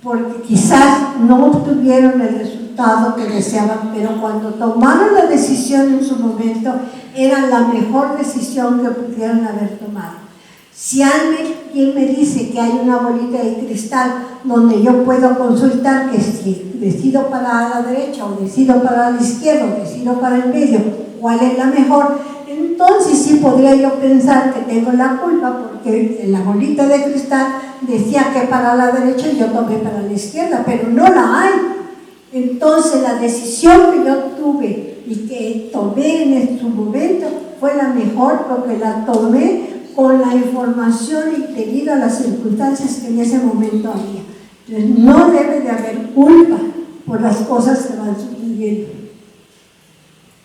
porque quizás no obtuvieron el resultado que deseaban, pero cuando tomaron la decisión en su momento era la mejor decisión que pudieron haber tomado. Si alguien me dice que hay una bolita de cristal donde yo puedo consultar que si decido para la derecha o decido para la izquierda o decido para el medio, cuál es la mejor, entonces sí podría yo pensar que tengo la culpa porque en la bolita de cristal decía que para la derecha y yo tomé para la izquierda, pero no la hay. Entonces la decisión que yo tuve y que tomé en su momento fue la mejor porque la tomé con la información y debido a las circunstancias que en ese momento había. Entonces no debe de haber culpa por las cosas que van sucediendo.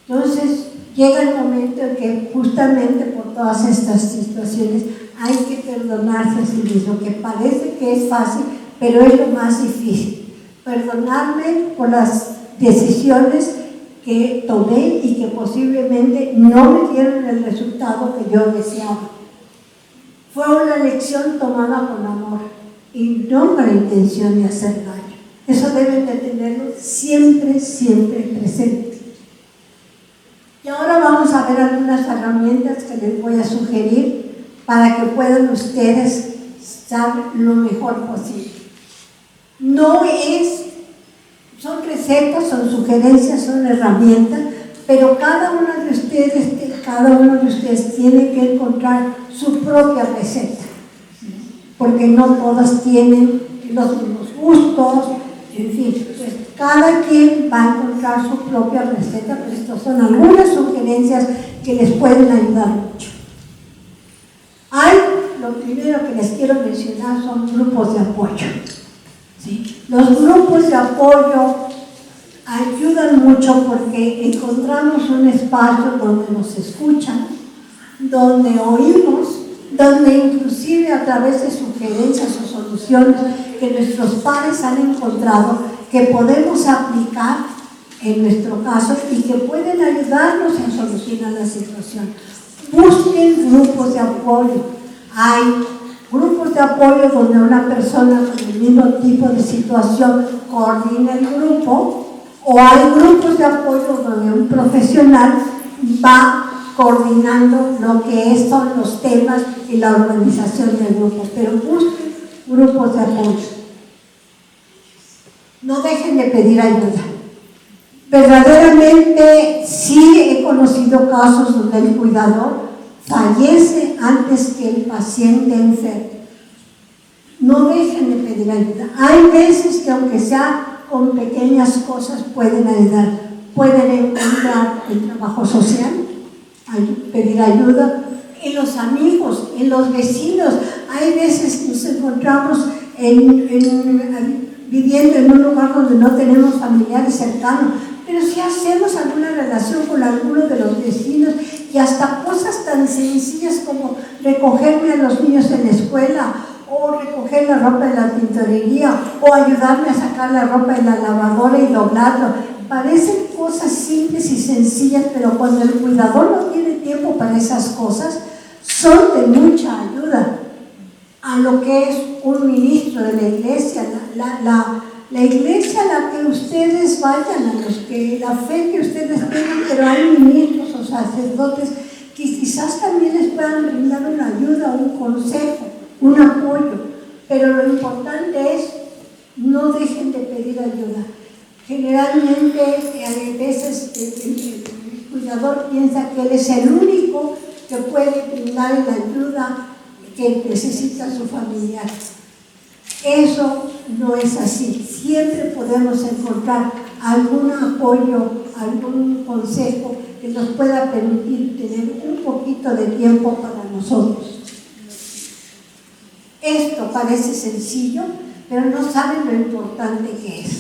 Entonces llega el momento en que justamente por todas estas situaciones hay que perdonarse a sí mismo, que parece que es fácil, pero es lo más difícil. Perdonarme por las decisiones que tomé y que posiblemente no me dieron el resultado que yo deseaba. Fue una elección tomada con amor y no con la intención de hacer daño. Eso deben de tenerlo siempre, siempre presente. Y ahora vamos a ver algunas herramientas que les voy a sugerir para que puedan ustedes estar lo mejor posible. Son recetas, son sugerencias, son herramientas, pero cada uno de ustedes tiene que encontrar su propia receta, porque no todas tienen los mismos gustos, en fin, pues cada quien va a encontrar su propia receta, pero estas son algunas sugerencias que les pueden ayudar mucho. Lo primero que les quiero mencionar son grupos de apoyo. ¿Sí? Los grupos de apoyo ayudan mucho porque encontramos un espacio donde nos escuchan, donde oímos, donde inclusive a través de sugerencias o soluciones que nuestros pares han encontrado que podemos aplicar en nuestro caso y que pueden ayudarnos a solucionar la situación. Busquen grupos de apoyo. Hay grupos de apoyo donde una persona con el mismo tipo de situación coordina el grupo, o hay grupos de apoyo donde un profesional va coordinando lo que son los temas y la organización del grupo. Pero busquen grupos de apoyo. No dejen de pedir ayuda. Verdaderamente sí he conocido casos donde el cuidador fallece antes que el paciente enfermo. No dejen de pedir ayuda. Hay veces que aunque sea con pequeñas cosas pueden ayudar. Pueden encontrar el trabajo social, pedir ayuda, en los amigos, en los vecinos. Hay veces nos encontramos viviendo en un lugar donde no tenemos familiares cercanos, pero si hacemos alguna relación con alguno de los vecinos, y hasta cosas tan sencillas como recogerme a los niños en la escuela, o recoger la ropa de la tintorería, o ayudarme a sacar la ropa de la lavadora y doblarlo. Parecen cosas simples y sencillas, pero cuando el cuidador no tiene tiempo para esas cosas, son de mucha ayuda a lo que es un ministro de la iglesia. La iglesia a la que ustedes vayan, a los que la fe que ustedes tengan, pero hay ministros o sacerdotes que quizás también les puedan brindar una ayuda, un consejo, un apoyo, pero lo importante es no dejen de pedir ayuda. Generalmente a veces el cuidador piensa que él es el único que puede brindar la ayuda que necesita su familiar. Eso no es así. Siempre podemos encontrar algún apoyo, algún consejo que nos pueda permitir tener un poquito de tiempo para nosotros. Esto parece sencillo, pero no saben lo importante que es.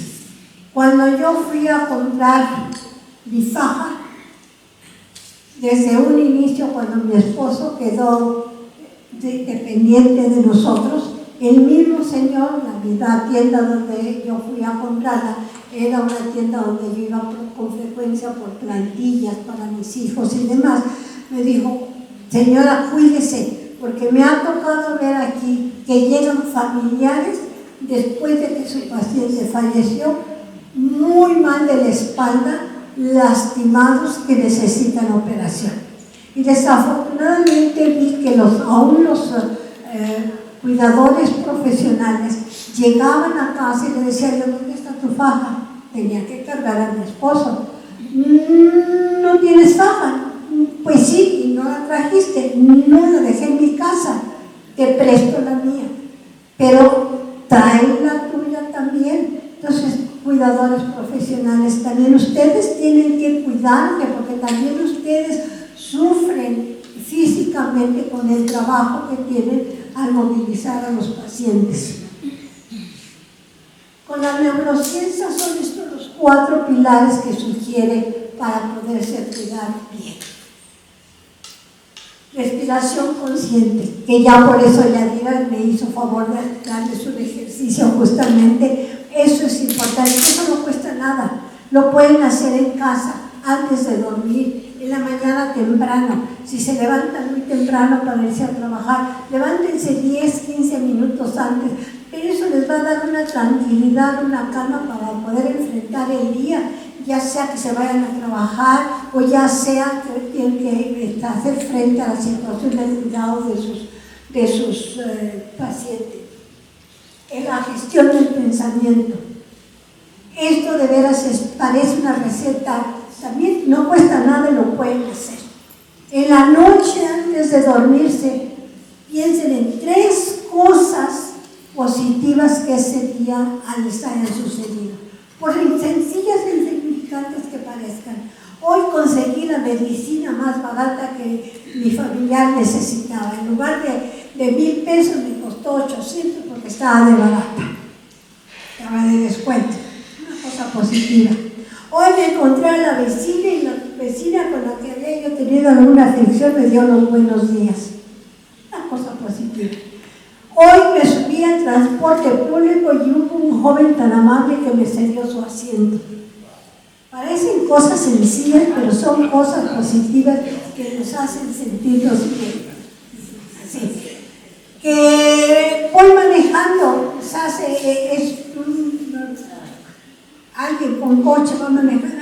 Cuando yo fui a comprar mi faja, desde un inicio, cuando mi esposo quedó dependiente de nosotros, el mismo señor, la tienda donde yo fui a comprarla, era una tienda donde yo iba con frecuencia por plantillas para mis hijos y demás, me dijo: señora, cuídese, porque me ha tocado ver aquí que llegan familiares después de que su paciente falleció, muy mal de la espalda, lastimados, que necesitan operación. Y desafortunadamente vi que aún los cuidadores profesionales llegaban a casa y le decían: ¿dónde está tu faja? Tenía que cargar a mi esposo. ¿No tienes faja? Pues sí, y no la trajiste. No, la dejé en mi casa, te presto la mía, pero trae la tuya también. Entonces, cuidadores profesionales, también ustedes tienen que cuidarse, porque también ustedes sufren físicamente con el trabajo que tienen al movilizar a los pacientes. Con la neurociencia son estos los 4 pilares que sugiere para poderse cuidar bien. Respiración consciente, que ya por eso Yadira me hizo favor de darles un ejercicio justamente. Eso es importante, eso no cuesta nada. Lo pueden hacer en casa, antes de dormir, en la mañana temprano. Si se levantan muy temprano para irse a trabajar, levántense 10, 15 minutos antes, pero eso les va a dar una tranquilidad, una calma para poder enfrentar el día, ya sea que se vayan a trabajar o ya sea que tienen que hacer frente a la situación de cuidado de sus pacientes. En la gestión del pensamiento. Esto de veras parece una receta, también no cuesta nada y lo pueden hacer. En la noche, antes de dormirse, piensen en 3 cosas positivas que ese día les hayan sucedido. Por sencillas e insignificantes que parezcan. Hoy conseguí la medicina más barata que mi familiar necesitaba. En lugar de 1,000 pesos me costó 800 porque estaba de barata. Estaba de descuento. Una cosa positiva. Hoy me encontré a la vecina y la vecina con la que había yo tenido alguna aflicción me dio los buenos días. Una cosa positiva. Hoy me subí al transporte público y hubo un joven tan amable que me cedió su asiento. Parecen cosas sencillas, pero son cosas positivas que nos hacen sentirnos bien. Así. Que voy manejando, alguien con coche va manejando,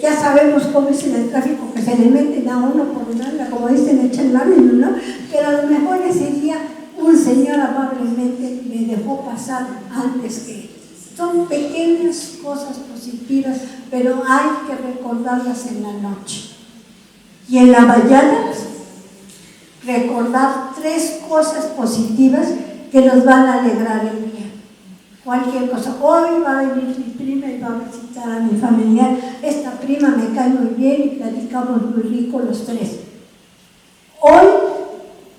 ya sabemos cómo es en el tráfico, que se le meten a uno por nada, como dicen, echan la mano, ¿no? Pero a lo mejor ese día un señor amablemente me dejó pasar antes que él. Son pequeñas cosas positivas, pero hay que recordarlas en la noche. Y en la mañana, recordar 3 cosas positivas que nos van a alegrar el día. cualquier cosa. Hoy va a venir mi prima y va a visitar a mi familiar. Esta prima me cae muy bien y platicamos muy rico los tres. Hoy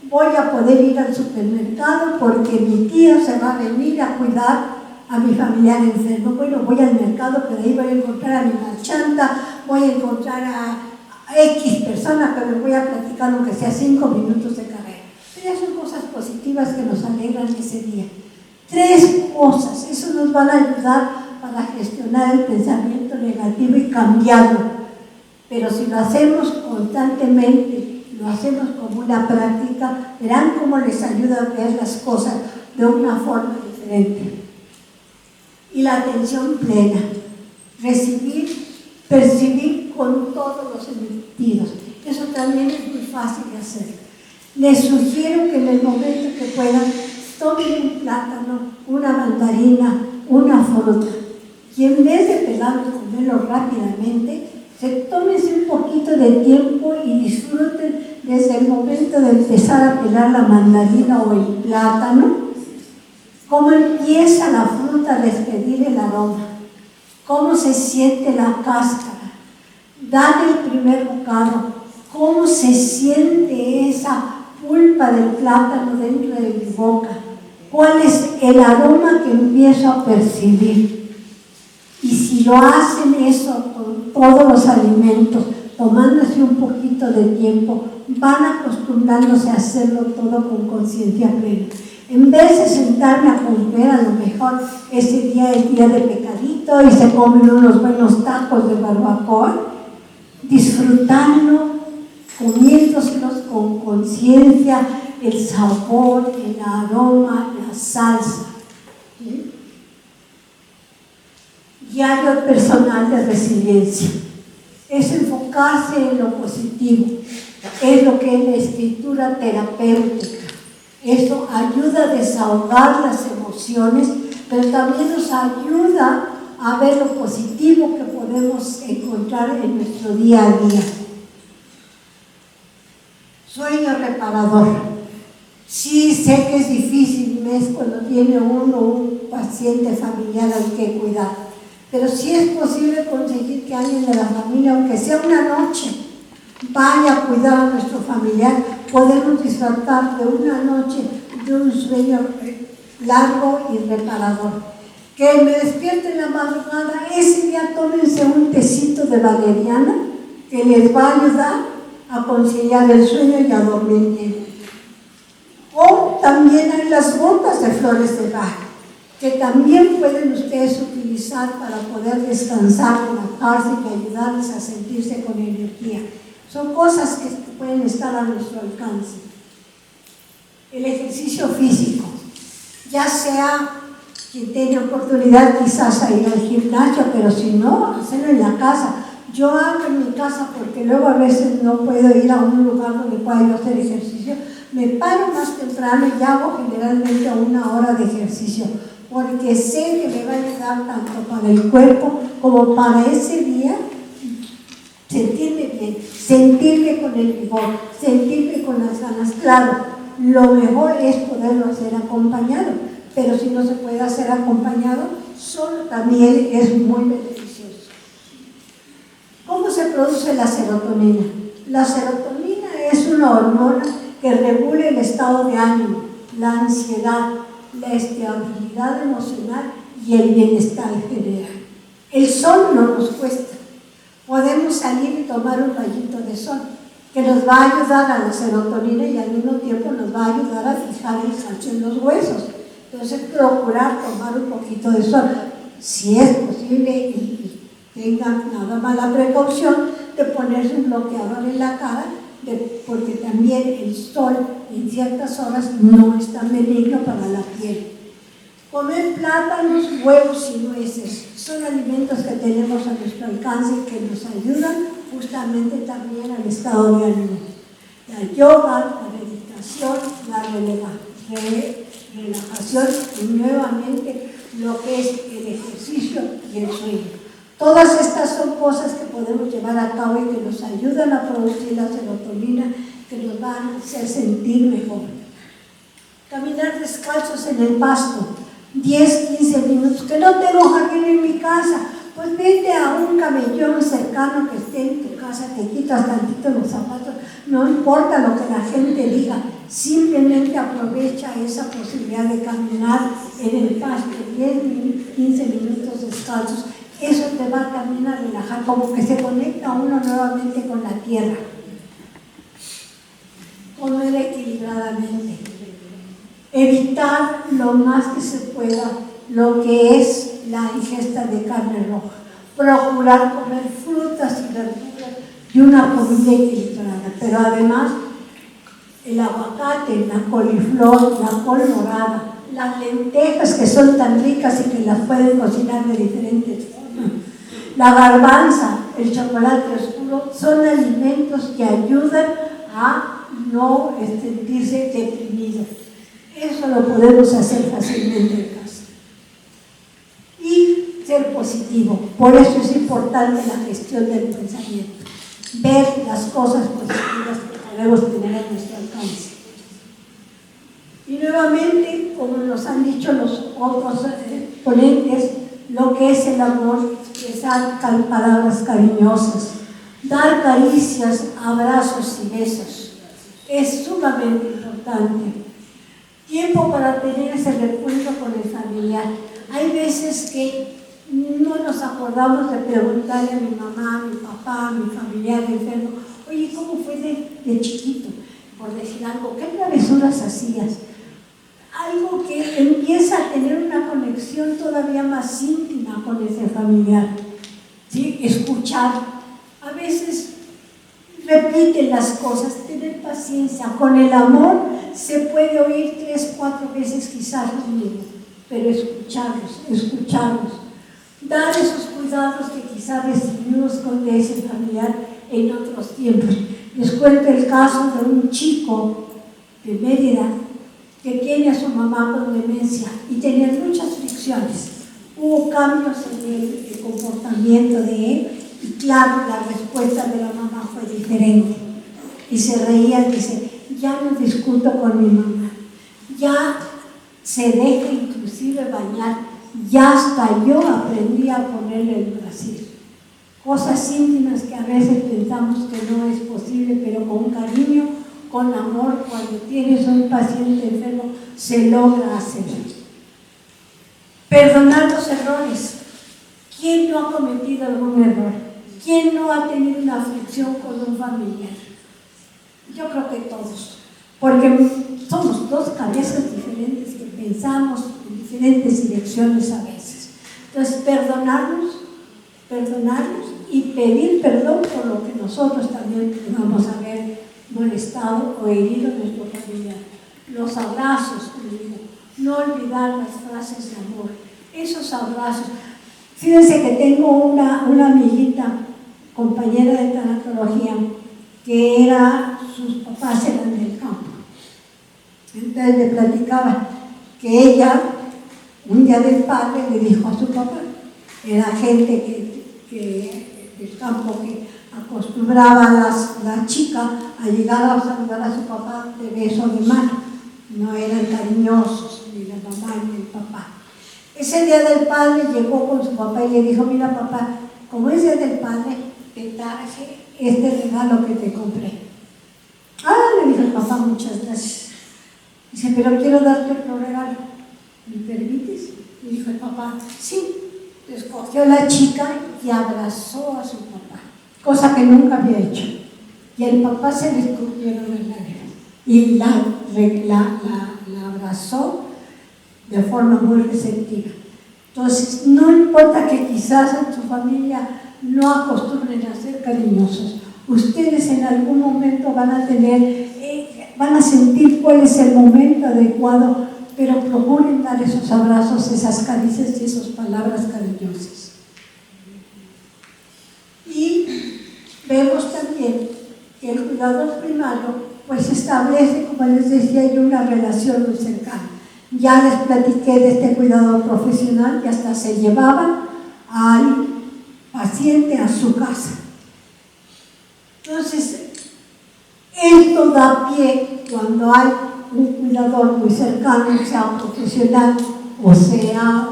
voy a poder ir al supermercado porque mi tío se va a venir a cuidar a mi familiar enfermo. Bueno, voy al mercado, pero ahí voy a encontrar a mi marchanta, voy a encontrar a X persona, pero voy a platicar aunque sea 5 minutos de carrera. Pero ya son cosas positivas que nos alegran ese día. 3 cosas, eso nos van a ayudar para gestionar el pensamiento negativo y cambiarlo. Pero si lo hacemos constantemente, lo hacemos como una práctica, verán cómo les ayuda a ver las cosas de una forma diferente. Y la atención plena, percibir con todos los sentidos. Eso también es muy fácil de hacer. Les sugiero que en el momento que puedan, tomen un plátano, una mandarina, una fruta, y en vez de pelarlo y comerlo rápidamente, se tómense un poquito de tiempo y disfruten desde el momento de empezar a pelar la mandarina o el plátano, cómo empieza la fruta a despedir el aroma, cómo se siente la cáscara, dan el primer bocado, cómo se siente esa pulpa del plátano dentro de mi boca, cuál es el aroma que empiezo a percibir. Y si lo hacen eso con todos los alimentos, tomándose un poquito de tiempo, van acostumbrándose a hacerlo todo con conciencia plena. En vez de sentarme a comer, a lo mejor ese día es día de pecadito y se comen unos buenos tacos de barbacoa, disfrutarlo, comiéndoselos con conciencia, el sabor, el aroma, la salsa. ¿Sí? Diario personal de resiliencia. Es enfocarse en lo positivo, es lo que es la escritura terapéutica. Eso ayuda a desahogar las emociones, pero también nos ayuda a ver lo positivo que podemos encontrar en nuestro día a día. Sueño reparador. Sí, sé que es difícil, es cuando tiene uno un paciente familiar al que cuidar, pero sí es posible conseguir que alguien de la familia, aunque sea una noche, vaya a cuidar a nuestro familiar. Podemos disfrutar de una noche de un sueño largo y reparador. Que me despierte en la madrugada, ese día tómense un tecito de valeriana que les va a ayudar a conciliar el sueño y a dormir bien. O también hay las gotas de flores de Bach, que también pueden ustedes utilizar para poder descansar, relajarse y ayudarles a sentirse con energía. Son cosas que pueden estar a nuestro alcance. El ejercicio físico, ya sea quien tenga oportunidad quizás a ir al gimnasio, pero si no, hacerlo en la casa. Yo hago en mi casa porque luego a veces no puedo ir a un lugar donde pueda yo hacer ejercicio. Me paro más temprano y hago generalmente 1 hora de ejercicio, porque sé que me va a ayudar tanto para el cuerpo como para ese día. Sentirme bien, sentirme con el vigor, sentirme con las ganas. Claro, lo mejor es poderlo hacer acompañado, pero si no se puede hacer acompañado, solo también es muy beneficioso. ¿Cómo se produce la serotonina? La serotonina es una hormona que regula el estado de ánimo, la ansiedad, la estabilidad emocional y el bienestar general. El sol no nos cuesta. Podemos salir y tomar un rayito de sol que nos va a ayudar a la serotonina y al mismo tiempo nos va a ayudar a fijar el calcio en los huesos. Entonces, procurar tomar un poquito de sol, si es posible, y tengan nada más la precaución de ponerse un bloqueador en la cara, porque también el sol en ciertas horas no es tan benigno para la piel. Comer plátanos, huevos y nueces son alimentos que tenemos a nuestro alcance y que nos ayudan justamente también al estado de ánimo. La yoga, la meditación, la relajación y nuevamente lo que es el ejercicio y el sueño. Todas estas son cosas que podemos llevar a cabo y que nos ayudan a producir la serotonina, que nos van a hacer sentir mejor. Caminar descalzos en el pasto. 10, 15 minutos, que no tengo jardín en mi casa, pues vete a un camellón cercano que esté en tu casa, te quitas tantito los zapatos, no importa lo que la gente diga, simplemente aprovecha esa posibilidad de caminar en el pasto 10, 15 minutos descalzos. Eso te va también a relajar, como que se conecta uno nuevamente con la tierra. Comer equilibradamente. Evitar lo más que se pueda lo que es la ingesta de carne roja. Procurar comer frutas y verduras y una comida equilibrada. Pero además, el aguacate, la coliflor, la col morada, las lentejas que son tan ricas y que las pueden cocinar de diferentes formas, la garbanza, el chocolate oscuro, son alimentos que ayudan a no sentirse deprimido. Eso lo podemos hacer fácilmente en casa. Y ser positivo. Por eso es importante la gestión del pensamiento. Ver las cosas positivas que podemos tener a nuestro alcance. Y nuevamente, como nos han dicho los otros ponentes, lo que es el amor, expresar palabras cariñosas, dar caricias, abrazos y besos. Es sumamente importante. Tiempo para tener ese recuerdo con el familiar. Hay veces que no nos acordamos de preguntarle a mi mamá, a mi papá, a mi familiar enfermo, oye, ¿cómo fue de chiquito? Por decir algo, ¿qué travesuras hacías? Algo que empieza a tener una conexión todavía más íntima con ese familiar. ¿Sí? Escuchar. A veces repiten las cosas, tener paciencia. Con el amor se puede oír 3, 4 veces quizás lo mismo, pero escucharlos. Dar esos cuidados que quizás recibimos con ese familiar en otros tiempos. Les cuento el caso de un chico de Mérida que tiene a su mamá con demencia y tenía muchas fricciones. Hubo cambios en el comportamiento de él y claro, la respuesta de la mamá fue diferente. Y se reía y dice, ya no discuto con mi mamá, ya se deja inclusive bañar, ya hasta yo aprendí a ponerle el brasier. Cosas íntimas que a veces pensamos que no es posible, pero con cariño, con amor, cuando tienes un paciente enfermo, se logra hacer. Perdonar los errores. ¿Quién no ha cometido algún error? ¿Quién no ha tenido una aflicción con un familiar? Yo creo que todos, porque somos dos cabezas diferentes que pensamos en diferentes direcciones a veces. Entonces, perdonarnos y pedir perdón por lo que nosotros también podamos haber molestado o herido a nuestro familiar. Los abrazos, no olvidar las frases de amor, esos abrazos. Fíjense que tengo una amiguita, compañera de tanatología, que sus papás eran del campo. Entonces le platicaba que ella, un día del padre, le dijo a su papá, era gente del campo que acostumbraba a la chica a llegar a saludar a su papá de beso de mano, no eran cariñosos ni la mamá ni el papá. Ese día del padre llegó con su papá y le dijo, mira papá, como es día del padre, te traje este regalo que te compré. Le dijo el papá, muchas gracias. Dice, pero quiero darte otro regalo. ¿Me permites? Le dijo el papá, sí. Escogió a la chica y abrazó a su papá, cosa que nunca había hecho. Y el papá se le escurrieron las lágrimas y la abrazó de forma muy receptiva. Entonces, no importa que quizás en su familia no acostumbren a ser cariñosos, ustedes en algún momento van a sentir cuál es el momento adecuado, pero procuren dar esos abrazos, esas caricias y esas palabras cariñosas. Y vemos también que el cuidador primario pues establece, como les decía yo, una relación muy cercana. Ya les platiqué de este cuidador profesional que hasta se llevaban al paciente a su casa. Entonces, esto da pie cuando hay un cuidador muy cercano, sea profesional, o sea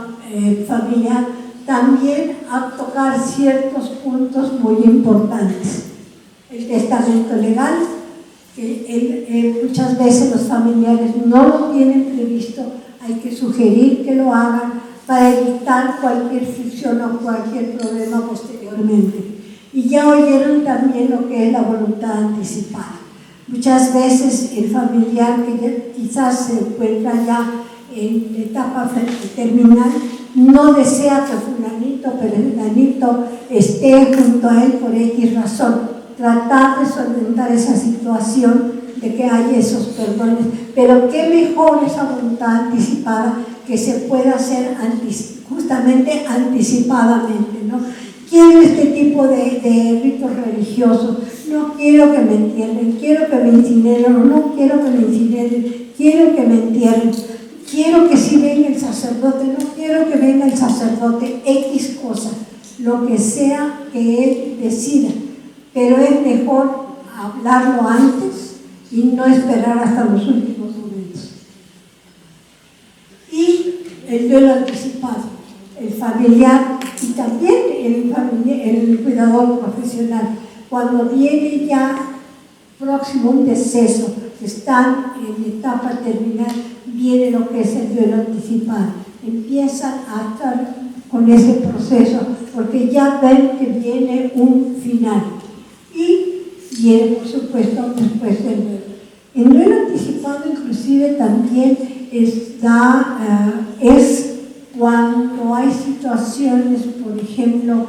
familiar, también a tocar ciertos puntos muy importantes. El testamento legal, que muchas veces los familiares no lo tienen previsto, hay que sugerir que lo hagan para evitar cualquier fricción o cualquier problema posteriormente. Y ya oyeron también lo que es la voluntad anticipada. Muchas veces el familiar que ya quizás se encuentra ya en etapa terminal no desea que fulanito, perenganito esté junto a él por X razón. Tratar de solventar esa situación de que haya esos perdones, pero qué mejor esa voluntad anticipada que se pueda hacer justamente anticipadamente, ¿no? Quiero este tipo de ritos religiosos, no quiero que me entierren, quiero que me incineren, no quiero que me incineren, quiero que me entierren, quiero que sí venga el sacerdote, no quiero que venga el sacerdote, X cosa, lo que sea que él decida, pero es mejor hablarlo antes y no esperar hasta los últimos momentos. Y el duelo anticipado. El familiar y también el cuidador profesional, cuando viene ya próximo un deceso, están en etapa terminal, viene lo que es el duelo anticipado. Empiezan a estar con ese proceso porque ya ven que viene un final y viene, por supuesto, después del duelo. El duelo anticipado inclusive también es cuando hay situaciones, por ejemplo,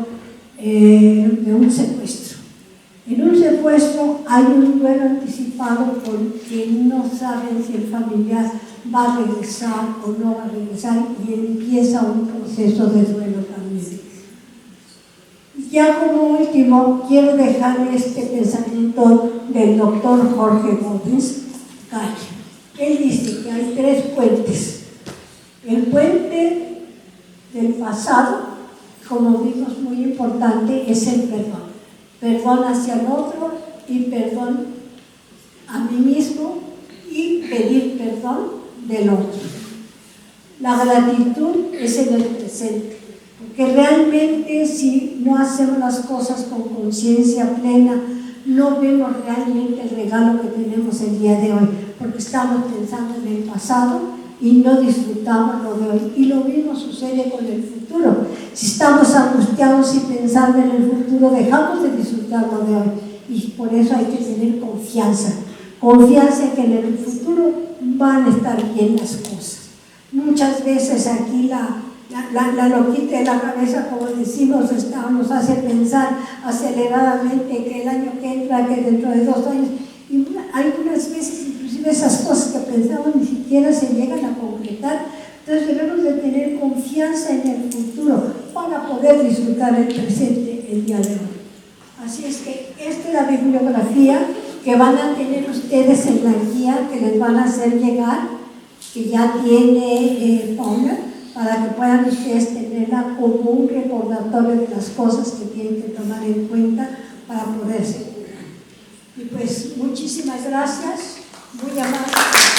de un secuestro. En un secuestro hay un duelo anticipado porque no saben si el familiar va a regresar o no va a regresar y empieza un proceso de duelo también. Ya como último, quiero dejar este pensamiento del doctor Jorge Gómez Calle. Él dice que hay 3 puentes. El puente del pasado, como vimos muy importante, es el perdón. Perdón hacia el otro y perdón a mí mismo y pedir perdón del otro. La gratitud es en el presente, porque realmente si no hacemos las cosas con conciencia plena, no vemos realmente el regalo que tenemos el día de hoy, porque estamos pensando en el pasado y no disfrutamos lo de hoy. Y lo mismo sucede con el futuro. Si estamos angustiados y pensando en el futuro, dejamos de disfrutar lo de hoy. Y por eso hay que tener confianza. Confianza en que en el futuro van a estar bien las cosas. Muchas veces aquí la loquita de la cabeza, como decimos, nos hace pensar aceleradamente que el año que entra, que dentro de 2 años, y algunas veces inclusive esas cosas que pensamos ni siquiera se llegan a concretar. Entonces debemos de tener confianza en el futuro para poder disfrutar el presente el día de hoy. Así es que esta es la bibliografía que van a tener ustedes en la guía que les van a hacer llegar, que ya tiene Paula, para que puedan ustedes tenerla como un recordatorio de las cosas que tienen que tomar en cuenta para poderse curar. Y pues muchísimas gracias, muy amables.